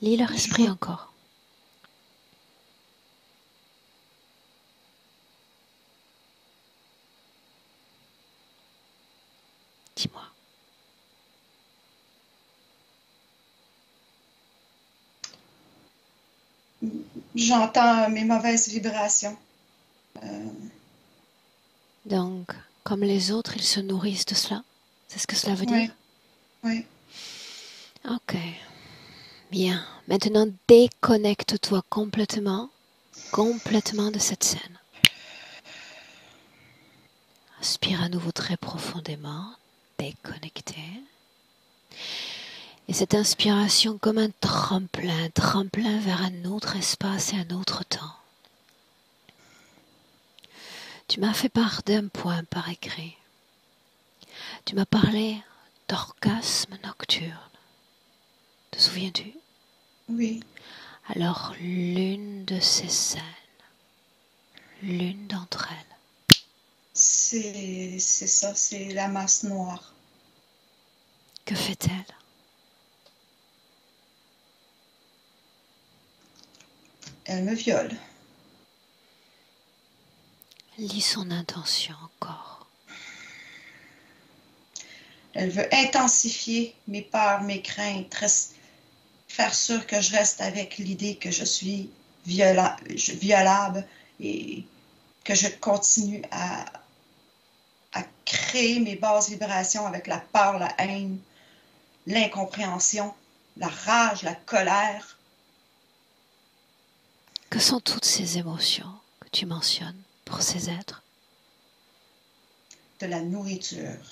Lis leur esprit encore. Dis-moi. J'entends mes mauvaises vibrations. Donc, comme les autres, ils se nourrissent de cela? C'est ce que cela veut dire? Oui. Ok. Bien. Maintenant, déconnecte-toi complètement de cette scène. Inspire à nouveau très profondément, déconnecté. Et cette inspiration comme un tremplin vers un autre espace et un autre temps. Tu m'as fait part d'un point par écrit. Tu m'as parlé d'orgasme nocturne. Te souviens-tu? Oui. Alors, l'une de ces scènes, l'une d'entre elles. C'est ça, c'est la masse noire. Que fait-elle? Elle me viole. Lis son intention encore. Elle veut intensifier mes peurs, mes craintes, faire sûr que je reste avec l'idée que je suis violable et que je continue à créer mes basses vibrations avec la peur, la haine, l'incompréhension, la rage, la colère. Que sont toutes ces émotions que tu mentionnes pour ces êtres? De la nourriture.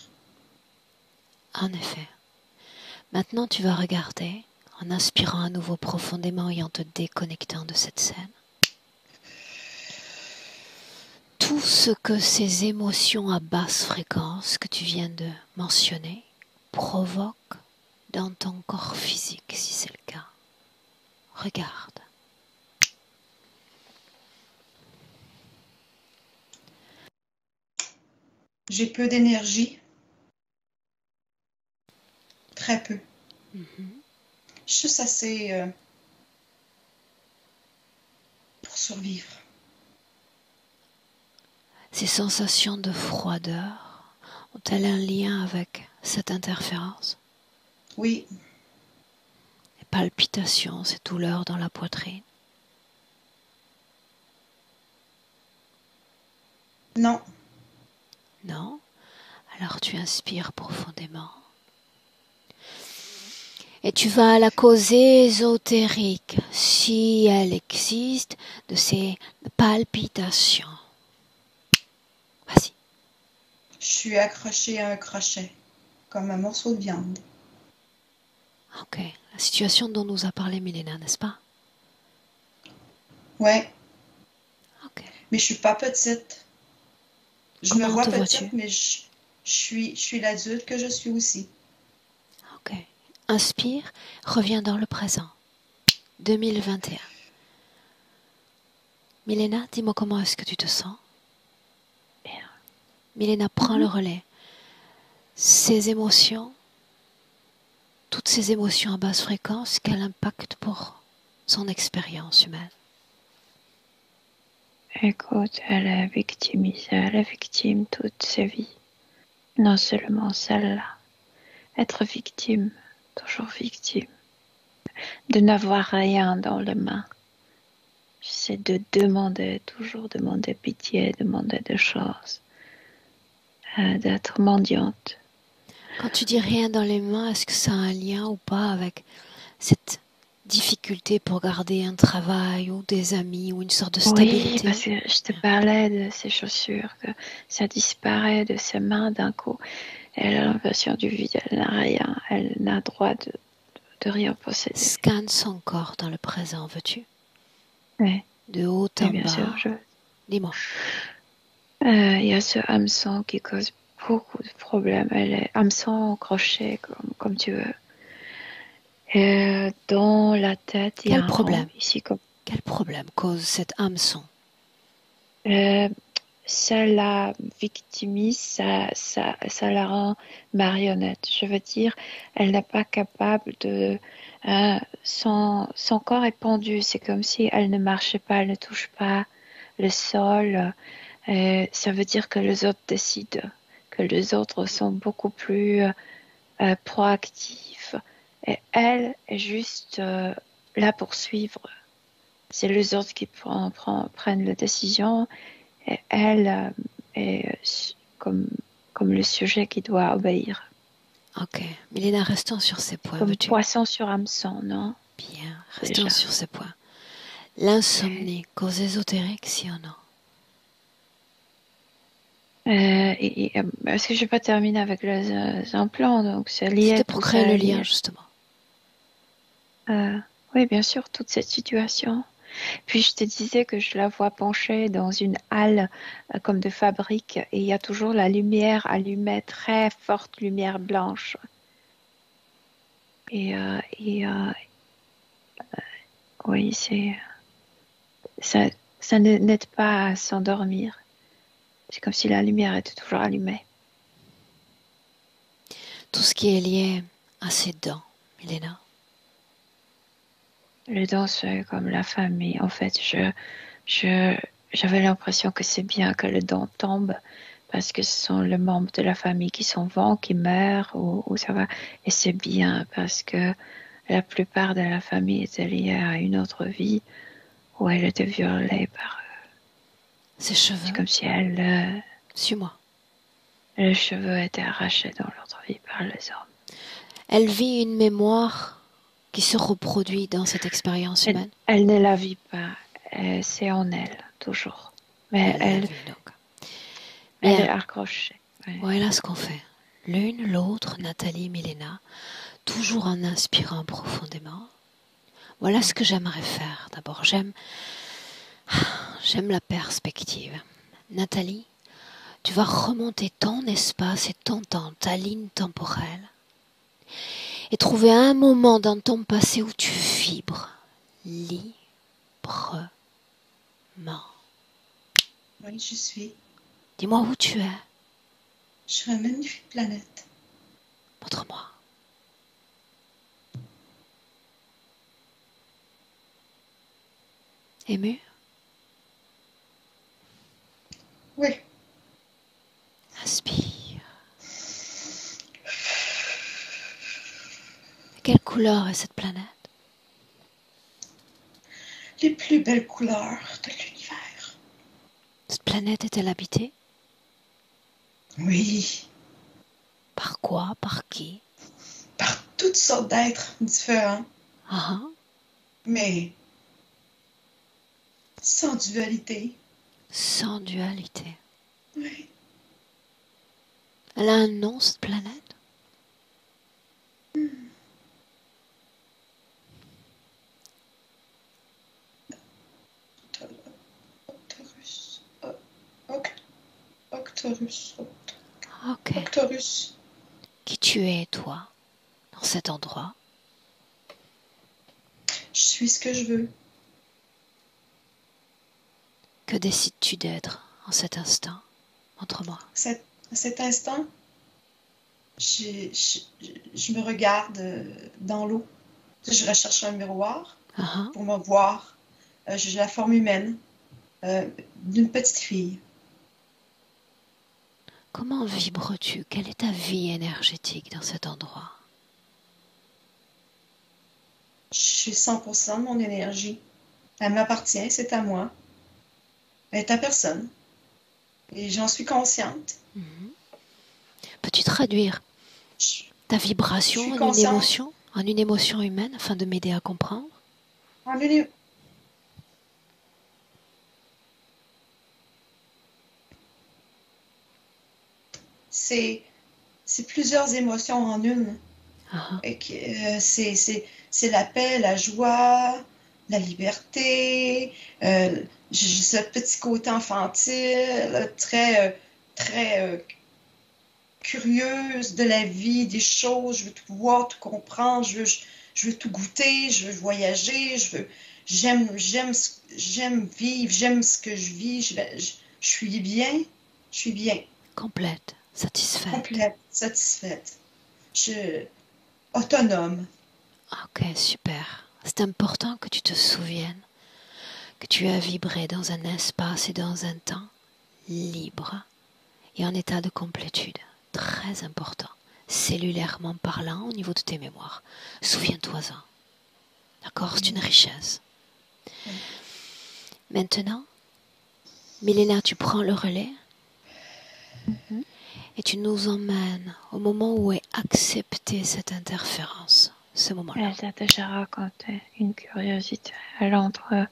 En effet. Maintenant, tu vas regarder en inspirant à nouveau profondément et en te déconnectant de cette scène. Tout ce que ces émotions à basse fréquence que tu viens de mentionner provoquent dans ton corps physique, si c'est le cas. Regarde. J'ai peu d'énergie. Très peu. Juste assez pour survivre. Ces sensations de froideur ont-elles un lien avec cette interférence? Oui. Les palpitations, ces douleurs dans la poitrine? Non. Non? Alors tu inspires profondément. Et tu vas à la cause ésotérique, si elle existe, de ces palpitations. Vas-y. Je suis accrochée à un crochet, comme un morceau de viande. Ok. La situation dont nous a parlé Milena, n'est-ce pas? Ouais. Ok. Mais je suis pas petite. Je me Comment vois te petite, vois-tu? mais je suis l'adulte que je suis aussi. Ok. Inspire, reviens dans le présent. 2021. Milena, dis-moi comment est-ce que tu te sens? Bien. Milena, prends le relais. Ces émotions, toutes ces émotions à basse fréquence, quel impact pour son expérience humaine? Écoute, elle est victimisée, elle est victime toute sa vie. Non seulement celle-là. Être victime, toujours victime. De n'avoir rien dans les mains. C'est de demander, toujours demander pitié, demander des choses. D'être mendiante. Quand tu dis rien dans les mains, est-ce que ça a un lien ou pas avec cette difficulté pour garder un travail ou des amis ou une sorte de stabilité? Oui, parce que je te parlais de ses chaussures, que ça disparaît de ses mains d'un coup. Elle a l'impression du vide, elle n'a rien, elle n'a droit de rien posséder. Scanne son corps dans le présent, veux-tu? Oui, De haut en bien bas. sûr. Dis-moi. Il y a ce hameçon qui cause beaucoup de problèmes. Elle est hameçon, crochet, comme tu veux. Dans la tête, il y a Quel un problème? rond ici comme Quel problème cause cet hameçon? ça la victimise, ça la rend marionnette. Je veux dire, elle n'est pas capable de... son corps est pendu, c'est comme si elle ne marchait pas, elle ne touche pas le sol. Ça veut dire que les autres décident, que les autres sont beaucoup plus proactifs. Et elle est juste là pour suivre. C'est les autres qui prennent la décision. Et elle est comme le sujet qui doit obéir. Ok. Milena, restons sur ces points, Comme veux-tu? poisson sur hameçon, non? Bien, restons Déjà. sur ces points. L'insomnie, cause ésotérique, si ou non? Est-ce que je vais pas terminer avec les implants? Donc, c'est lié, C'était tout pour ça créer le est lien, lié. justement. Oui, bien sûr, toute cette situation. Puis je te disais que je la vois penchée dans une halle comme de fabrique et il y a toujours la lumière allumée, très forte lumière blanche. Et oui, ça n'aide pas à s'endormir. C'est comme si la lumière était toujours allumée. Tout ce qui est lié à ses dents, Milena. Les dents, c'est comme la famille. En fait, j'avais l'impression que c'est bien que les dents tombent parce que ce sont les membres de la famille qui s'en vont, qui meurent ou ça va. Et c'est bien parce que la plupart de la famille était liée à une autre vie où elle était violée par eux. Ses C'est cheveux, comme si suis-moi. les cheveux étaient arrachés dans l'autre vie par les hommes. Elle vit une mémoire qui se reproduit dans cette expérience humaine. Elle ne la vit pas. C'est en elle, toujours. Mais Elle l'a vu, donc. elle Bien. est accrochée. Ouais. Voilà ce qu'on fait. L'une, l'autre, Nathalie, Milena, toujours en inspirant profondément. Voilà ce que j'aimerais faire. D'abord, j'aime la perspective. Nathalie, tu vas remonter ton espace et ton temps, ta ligne temporelle, et trouver un moment dans ton passé où tu vibres librement. Oui, je suis. Dis-moi où tu es. Sur une magnifique planète. Montre-moi. Ému? Oui. Inspire. Quelle couleur est cette planète? Les plus belles couleurs de l'univers. Cette planète est-elle habitée? Oui. Par quoi? Par qui? Par toutes sortes d'êtres différents. Ah, Mais sans dualité. sans dualité. Oui. Elle a un nom, cette planète? Octorus. Octorus. Ok. Octorus. Qui tu es, toi, dans cet endroit? Je suis ce que je veux. Que décides-tu d'être en cet instant? Montre-moi. À cet instant, je me regarde dans l'eau. Je recherche un miroir Ah, pour me voir. J'ai la forme humaine d'une petite fille. comment vibres-tu? Quelle est ta vie énergétique dans cet endroit? Je suis 100% de mon énergie. Elle m'appartient, c'est à moi. Elle est à personne. Et j'en suis consciente. Peux-tu traduire Je ta suis vibration consciente. en une émotion humaine afin de m'aider à comprendre? En une... C'est plusieurs émotions en une. Ah, C'est la paix, la joie, la liberté, ce petit côté infantile, très curieuse de la vie, des choses. Je veux tout voir, tout comprendre. je veux tout goûter, je veux voyager, j'aime vivre, j'aime ce que je vis, je suis bien, je suis bien, Complète, satisfaite. complète, satisfaite, autonome. Ok, super. C'est important que tu te souviennes que tu as vibré dans un espace et dans un temps libre et en état de complétude. Très important, cellulairement parlant au niveau de tes mémoires. Souviens-toi-en. D'accord, c'est une richesse. Maintenant, Milena, tu prends le relais et tu nous emmènes au moment où est acceptée cette interférence, ce moment-là. Elle t'a déjà raconté une curiosité. Elle entre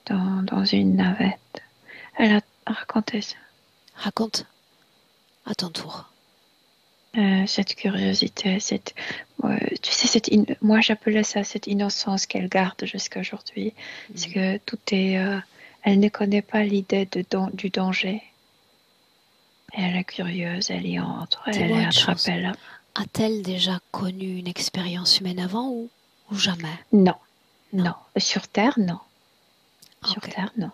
dans une navette. Elle a raconté ça. Raconte à ton tour. Cette curiosité, tu sais, moi j'appelais ça cette innocence qu'elle garde jusqu'à aujourd'hui. C'est que tout est, elle ne connaît pas l'idée du danger. Elle est curieuse, elle y entre, elle Dis-moi est une chose. attrapée là. A-t-elle déjà connu une expérience humaine avant ou jamais? Non. Sur Terre, non. Sur Ok. Terre, non.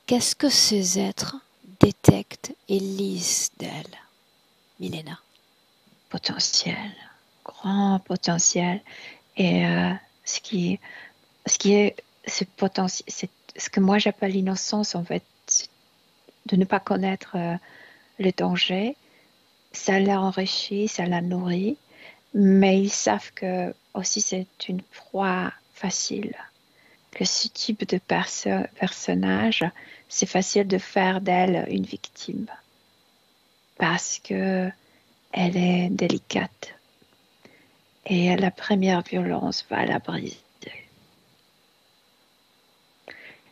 Qu'est-ce que ces êtres détectent et lisent d'elle, Milena? Potentiel, grand potentiel. Et ce qui est ce potentiel, c'est ce que moi j'appelle l'innocence en fait, de ne pas connaître le danger. Ça l'enrichit, ça la nourrit, mais ils savent que aussi c'est une proie facile. Que ce type de personnage, c'est facile de faire d'elle une victime parce que elle est délicate et la première violence va la briser.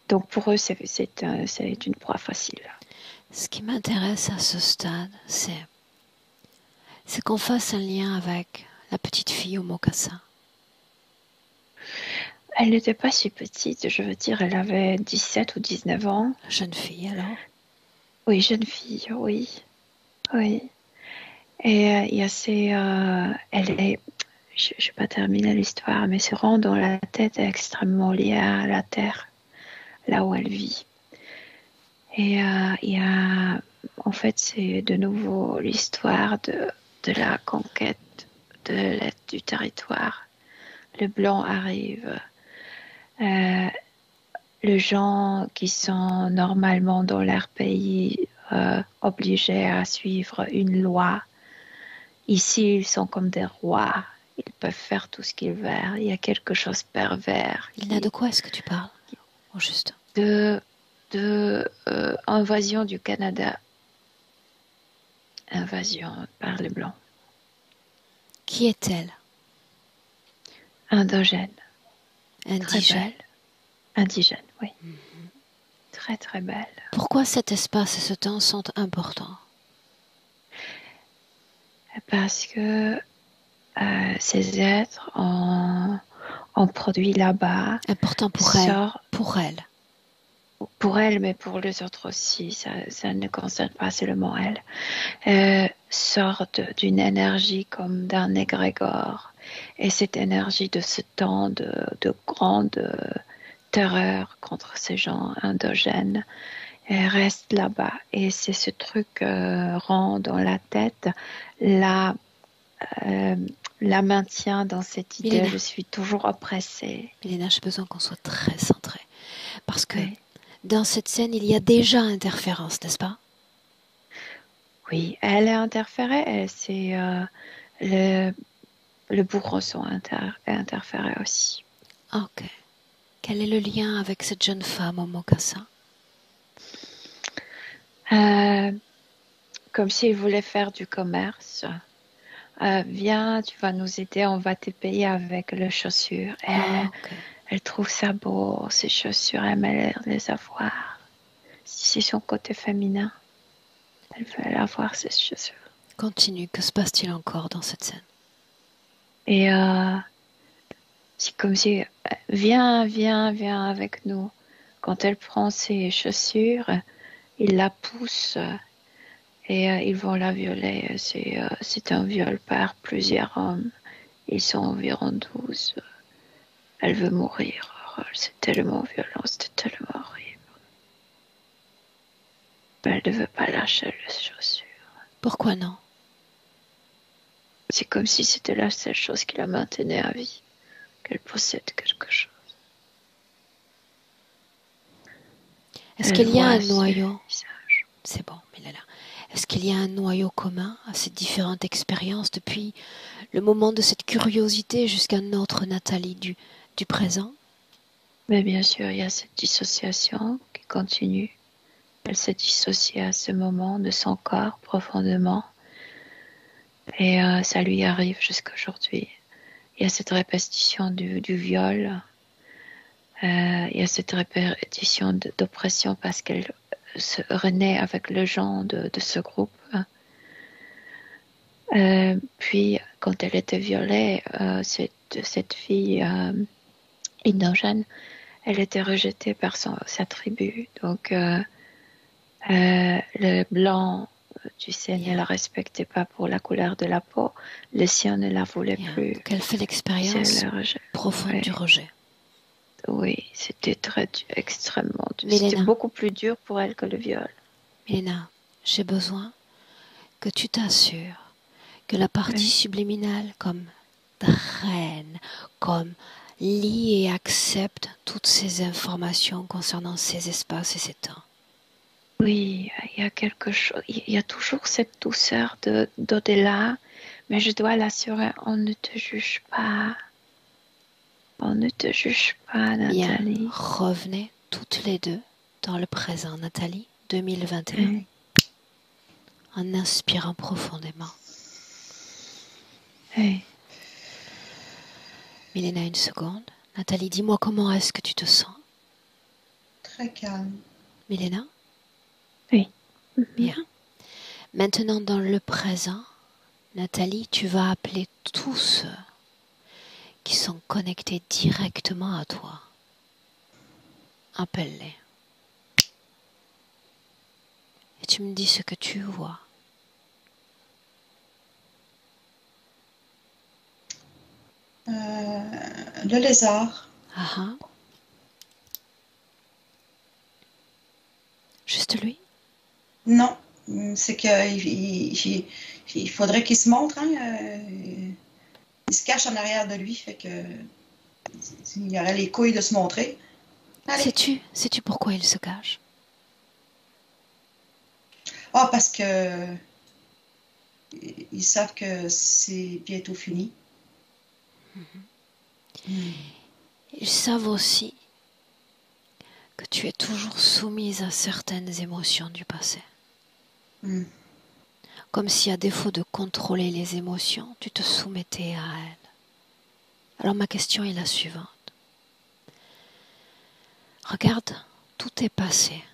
Donc pour eux, c'est une proie facile. Ce qui m'intéresse à ce stade, c'est qu'on fasse un lien avec la petite fille au mocassin. Elle n'était pas si petite, je veux dire, elle avait 17 ou 19 ans. Jeune fille alors? Oui, jeune fille, oui. Oui. Et il y a je ne vais pas terminer l'histoire, mais se rend dans la tête est extrêmement liée à la terre, là où elle vit. Et il y a, en fait, c'est de nouveau l'histoire de la conquête du territoire. Le blanc arrive. Les gens qui sont normalement dans leur pays obligés à suivre une loi, ici ils sont comme des rois, ils peuvent faire tout ce qu'ils veulent. Il y a quelque chose de pervers. De quoi est-ce que tu parles, au juste? De invasion du Canada, invasion par les Blancs. Qui est-elle? Indigène. Indigène? Indigène, oui. Très très belle. Pourquoi cet espace et ce temps sont importants? Parce que ces êtres ont produit là-bas. Important pour elle. Pour elle. Pour elle, mais pour les autres aussi. Ça ne concerne pas seulement elle. Sortent d'une énergie comme d'un égrégore. Et cette énergie de ce temps de grande terreur contre ces gens endogènes reste là-bas. Et c'est ce truc rend dans la tête la maintient dans cette idée. Milena. Je suis toujours oppressée. Milena, j'ai besoin qu'on soit très centré. Parce que dans cette scène, il y a déjà interférence, n'est-ce pas? Oui, elle est interférée. C'est le bourreau est interféré aussi. Ok. Quel est le lien avec cette jeune femme au mocassin? Comme s'il voulait faire du commerce. Viens, tu vas nous aider, on va te payer avec les chaussures. Elle trouve ça beau, ces chaussures, elle aimerait les avoir. C'est son côté féminin. Elle veut avoir ces chaussures. Continue, que se passe-t-il encore dans cette scène? Et c'est comme si, viens avec nous. Quand elle prend ses chaussures, il la pousse et ils vont la violer. C'est un viol par plusieurs hommes Ils sont environ 12. Elle veut mourir. C'est tellement violent, c'est tellement horrible. Mais elle ne veut pas lâcher les chaussures. Pourquoi non? C'est comme si c'était la seule chose qui la maintenait à vie, qu'elle possède quelque chose. Est-ce qu'il y a un noyau? C'est bon, Milena. Est-ce qu'il y a un noyau commun à ces différentes expériences depuis le moment de cette curiosité jusqu'à notre Nathalie du présent? Mais bien sûr, il y a cette dissociation qui continue. Elle s'est dissociée à ce moment de son corps profondément. Et ça lui arrive jusqu'à aujourd'hui. Il y a cette répétition du viol. Il y a cette répétition d'oppression parce qu'elle se renaît avec le genre de ce groupe. Puis, quand elle était violée, cette fille indigène, elle était rejetée par sa tribu. Donc, le blanc, tu sais, ne la respectait pas pour la couleur de la peau. Le sien ne la voulait plus. Donc, elle fait l'expérience profonde du rejet. Oui, c'était extrêmement dur. C'était beaucoup plus dur pour elle que le viol. Milena, j'ai besoin que tu t'assures que la partie subliminale, comme draine, comme lit et accepte toutes ces informations concernant ces espaces et ces temps. Oui, il y a quelque chose, il y a toujours cette douceur d'au-delà, mais je dois l'assurer, on ne te juge pas. On ne te juge pas, Nathalie. Bien, revenez toutes les deux dans le présent, Nathalie, 2021, en inspirant profondément. Milena, une seconde. Nathalie, dis-moi comment est-ce que tu te sens? Très calme. Milena? Oui. Bien. Maintenant, dans le présent, Nathalie, tu vas appeler tous ceux qui sont connectés directement à toi. Appelle-les. Et tu me dis ce que tu vois. Le lézard. Juste lui? Non, c'est qu'il faudrait qu'il se montre. Il se cache en arrière de lui, fait que il aurait les couilles de se montrer. Sais-tu pourquoi il se cache? Ah, parce que ils savent que c'est bientôt fini. Ils savent aussi que tu es toujours soumise à certaines émotions du passé. Comme si, à défaut de contrôler les émotions, tu te soumettais à elles. Alors ma question est la suivante. Regarde, tout est passé.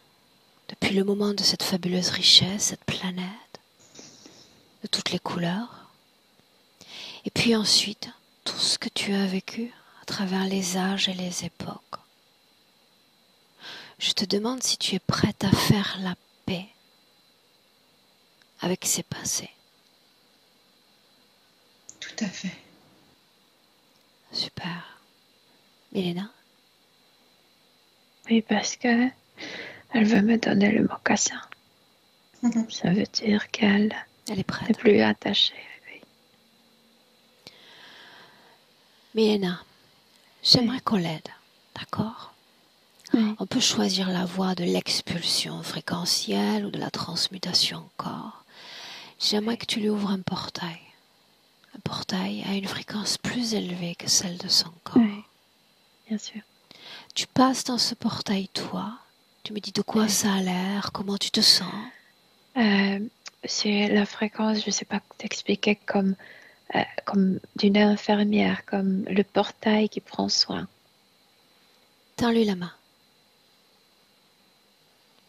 Depuis le moment de cette fabuleuse richesse, cette planète, de toutes les couleurs. Et puis ensuite, tout ce que tu as vécu à travers les âges et les époques. Je te demande si tu es prête à faire la paix avec ces passés. Tout à fait. Super. Milena? Oui, parce que elle veut me donner le mocassin. Ça veut dire qu'elle est prête. n'est plus attachée. Oui. Milena, j'aimerais qu'on l'aide, d'accord? On peut choisir la voie de l'expulsion fréquentielle ou de la transmutation corps. J'aimerais que tu lui ouvres un portail. Un portail à une fréquence plus élevée que celle de son corps. Oui, bien sûr. Tu passes dans ce portail, toi. Tu me dis de quoi ça a l'air, comment tu te sens. C'est la fréquence, je ne sais pas t'expliquer, comme d'une infirmière, comme le portail qui prend soin. Tends-lui la main.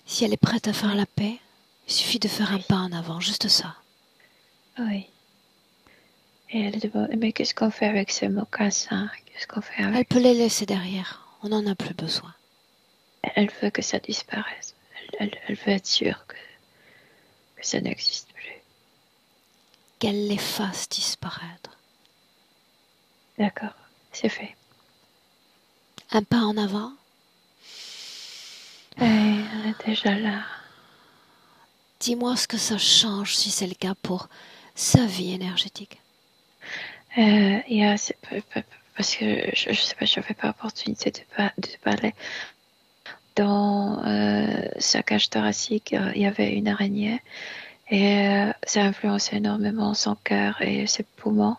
Si elle est prête à faire la paix, il suffit de faire un pas en avant, juste ça. Oui. Et elle demande, mais qu'est-ce qu'on fait avec ces mocassins? Qu'est-ce qu'on fait avec... Elle peut les laisser derrière, on n'en a plus besoin. Elle veut que ça disparaisse. Elle veut être sûre que ça n'existe plus. Qu'elle les fasse disparaître. D'accord, c'est fait. Un pas en avant. Et on est déjà là. Dis-moi ce que ça change si c'est le cas pour sa vie énergétique. Parce que je sais pas, je n'avais pas l'opportunité de parler. Dans sa cage thoracique, il y avait une araignée et ça influençait énormément son cœur et ses poumons.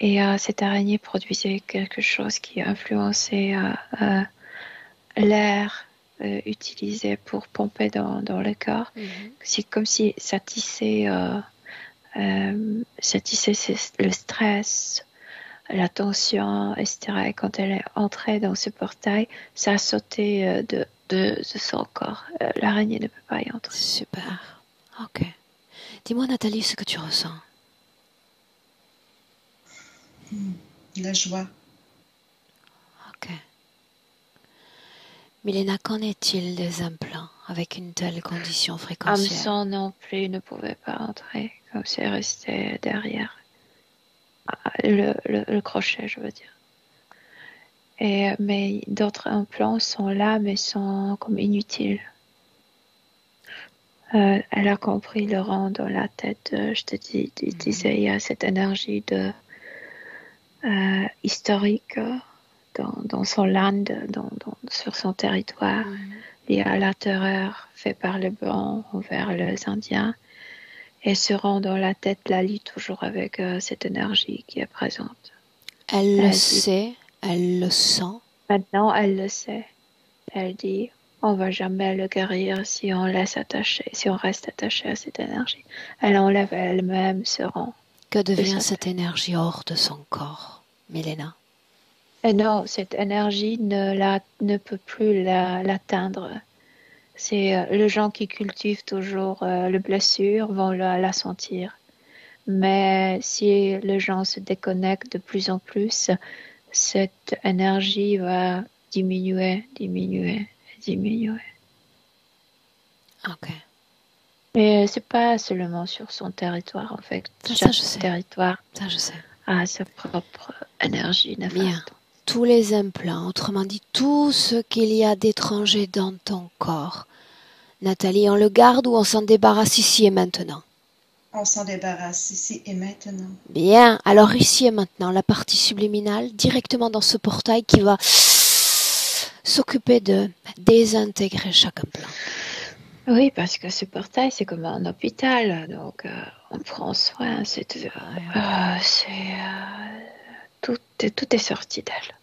Et cette araignée produisait quelque chose qui influençait l'air utilisé pour pomper dans le corps. C'est comme si ça tissait le stress, la tension, etc. Et quand elle est entrée dans ce portail, ça a sauté de son corps. L'araignée ne peut pas y entrer. Super. Ok. Dis-moi, Nathalie, ce que tu ressens. La joie. Ok. Milena, qu'en est-il des implants avec une telle condition fréquentielle? Hameçon non plus ne pouvait pas entrer, comme c'est resté derrière. Le crochet, je veux dire. Mais d'autres implants sont là, mais sont comme inutiles. Elle a compris le rang dans la tête. Je te disais, il y a cette énergie historique dans son land, sur son territoire, liée à la terreur faite par les Blancs envers les Indiens. Et ce rang dans la tête la lie toujours avec cette énergie qui est présente. Elle le sait, elle le sent. Maintenant, elle le sait. Elle dit, on va jamais le guérir si on reste attaché à cette énergie. Elle enlève elle-même ce rang. Que devient cette énergie hors de son corps, Milena? Et non, cette énergie ne peut plus l'atteindre. C'est les gens qui cultivent toujours les blessures vont la sentir. Mais si les gens se déconnectent de plus en plus, cette énergie va diminuer. Ok. Et c'est pas seulement sur son territoire, en fait. Ça, je sais. Territoire Ça, je sais. a sa propre énergie néfaste. Bien. Tous les implants, autrement dit, tout ce qu'il y a d'étranger dans ton corps. Nathalie, on le garde ou on s'en débarrasse ici et maintenant? On s'en débarrasse ici et maintenant. Bien. Alors ici et maintenant, la partie subliminale, directement dans ce portail qui va s'occuper de désintégrer chaque implant. Oui, parce que ce portail, c'est comme un hôpital, donc on prend soin. Tout est sorti d'elle.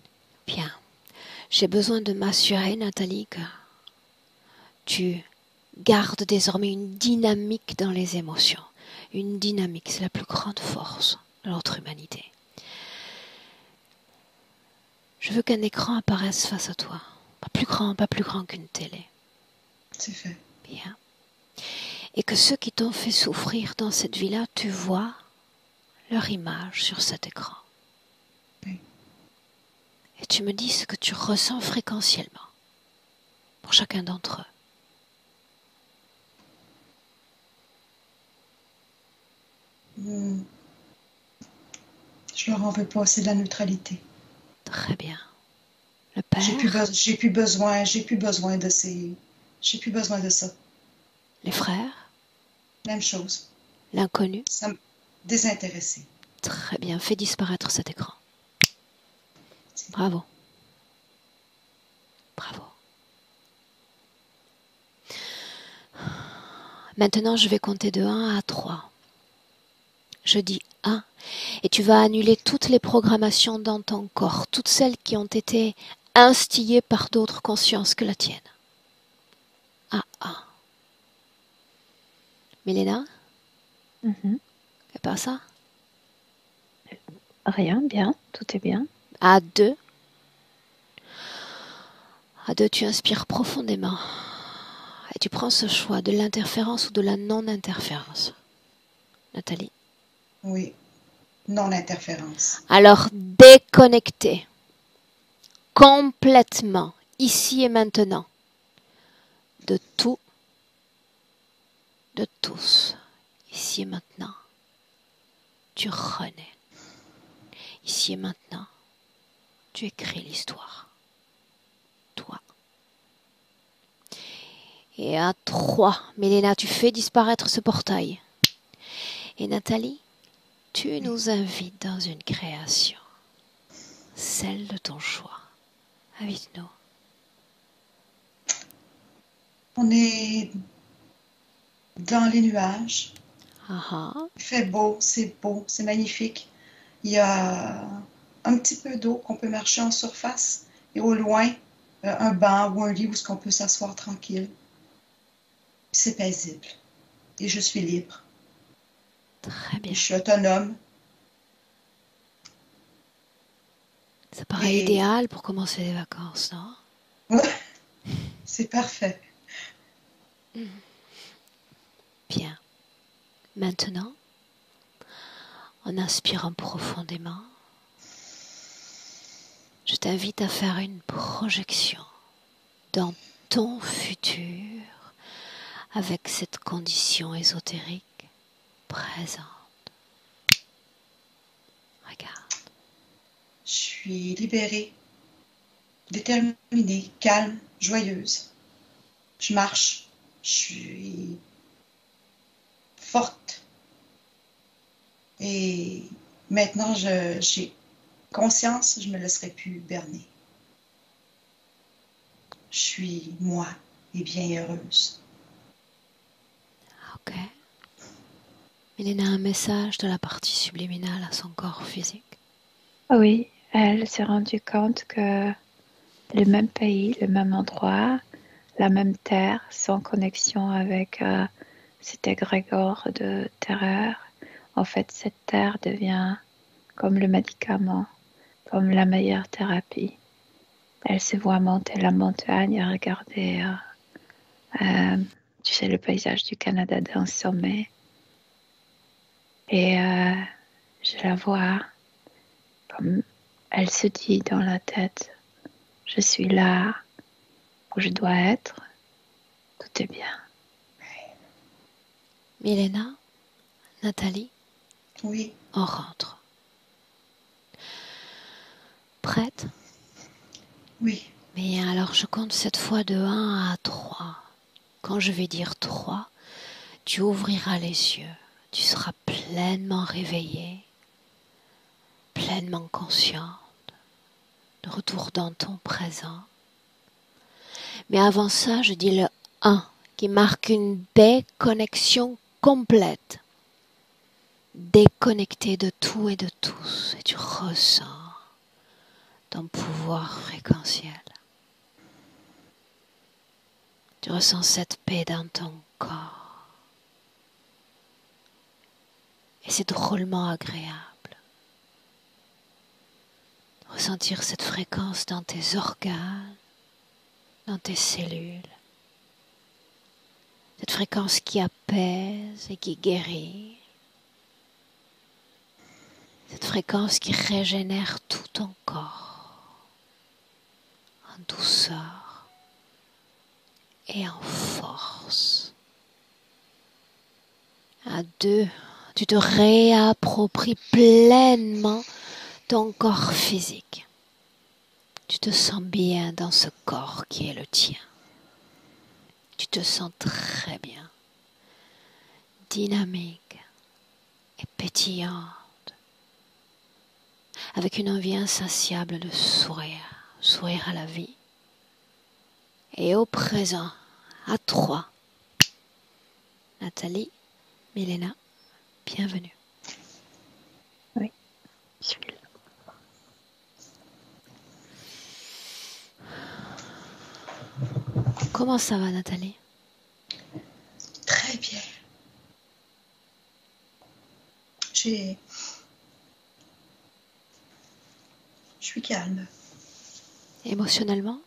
Bien. J'ai besoin de m'assurer, Nathalie, que tu gardes désormais une dynamique dans les émotions. Une dynamique, c'est la plus grande force de notre humanité. Je veux qu'un écran apparaisse face à toi. Pas plus grand qu'une télé. C'est fait. Bien. Et que ceux qui t'ont fait souffrir dans cette vie-là, tu vois leur image sur cet écran. Oui. Et tu me dis ce que tu ressens fréquentiellement pour chacun d'entre eux. Je leur en veux pas, c'est de la neutralité. Très bien. Le père. J'ai plus besoin de ça. Les frères. Même chose. L'inconnu. Ça me désintéressé. Très bien. Fais disparaître cet écran. Bravo. Bravo. Maintenant, je vais compter de 1 à 3. Je dis 1 et tu vas annuler toutes les programmations dans ton corps, toutes celles qui ont été instillées par d'autres consciences que la tienne. À 1. Milena? C'est pas ça? Rien, bien, tout est bien. À 2. À 2, tu inspires profondément. Et tu prends ce choix de l'interférence ou de la non-interférence. Nathalie? Oui. Non-interférence. Alors, déconnectez complètement, ici et maintenant, de tout, de tous, ici et maintenant. Tu renais. Ici et maintenant, tu écris l'histoire. Toi. Et à 3, Milena, tu fais disparaître ce portail. Et Nathalie, tu nous invites dans une création. Celle de ton choix. Invite-nous. On est dans les nuages. Il fait beau, c'est magnifique. Il y a un petit peu d'eau qu'on peut marcher en surface et au loin, un banc ou un lit où on peut s'asseoir tranquille. C'est paisible et je suis libre. Très bien. Et je suis autonome. Ça paraît idéal pour commencer les vacances, non? C'est parfait. Bien. Maintenant, en inspirant profondément, je t'invite à faire une projection dans ton futur avec cette condition ésotérique présente. Regarde. Je suis libérée, déterminée, calme, joyeuse. Je marche. Je suis forte. Et maintenant, j'ai conscience, je ne me laisserai plus berner. Je suis moi et bien heureuse. Ok. Milena a un message de la partie subliminale à son corps physique. Oui, elle s'est rendue compte que le même pays, le même endroit, la même terre, sans connexion avec cet égrégore de terreur. En fait, cette terre devient comme le médicament, comme la meilleure thérapie. Elle se voit monter la montagne et regarder, tu sais, le paysage du Canada d'un sommet. Et je la vois comme elle se dit dans la tête, je suis là où je dois être, tout est bien. Milena, Nathalie, Oui. on rentre. Prête? Oui. Mais alors je compte cette fois de 1 à 3. Quand je vais dire 3, tu ouvriras les yeux. Tu seras pleinement réveillée, pleinement consciente, de retour dans ton présent. Mais avant ça, je dis le 1 qui marque une déconnexion complète. Déconnecté de tout et de tous. Et tu ressens ton pouvoir fréquentiel. Tu ressens cette paix dans ton corps. Et c'est drôlement agréable. Ressentir cette fréquence dans tes organes, dans tes cellules. Cette fréquence qui apaise et qui guérit. Cette fréquence qui régénère tout ton corps. En douceur et en force. À 2, tu te réappropries pleinement ton corps physique. Tu te sens bien dans ce corps qui est le tien. Tu te sens très bien, dynamique et pétillante, avec une envie insatiable de sourire à la vie. Et au présent, à 3, Nathalie, Milena, bienvenue. Oui, je suis là. Comment ça va, Nathalie? Très bien. Je suis calme. Émotionnellement?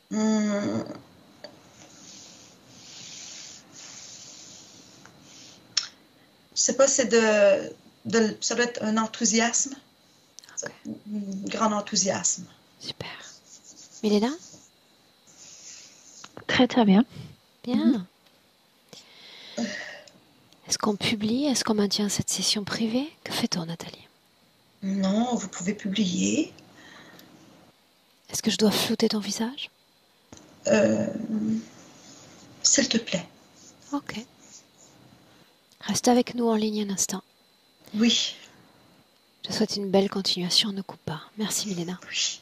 Je sais pas, ça doit être un enthousiasme. Okay. Un grand enthousiasme. Super. Milena? Très très bien. Bien. Est-ce qu'on publie? Est-ce qu'on maintient cette session privée? Que fait-on, Nathalie? Non, vous pouvez publier. Est-ce que je dois flouter ton visage? Euh, S'il te plaît. Ok. Reste avec nous en ligne un instant. Oui. Je te souhaite une belle continuation, ne coupe pas. Merci Milena. Oui.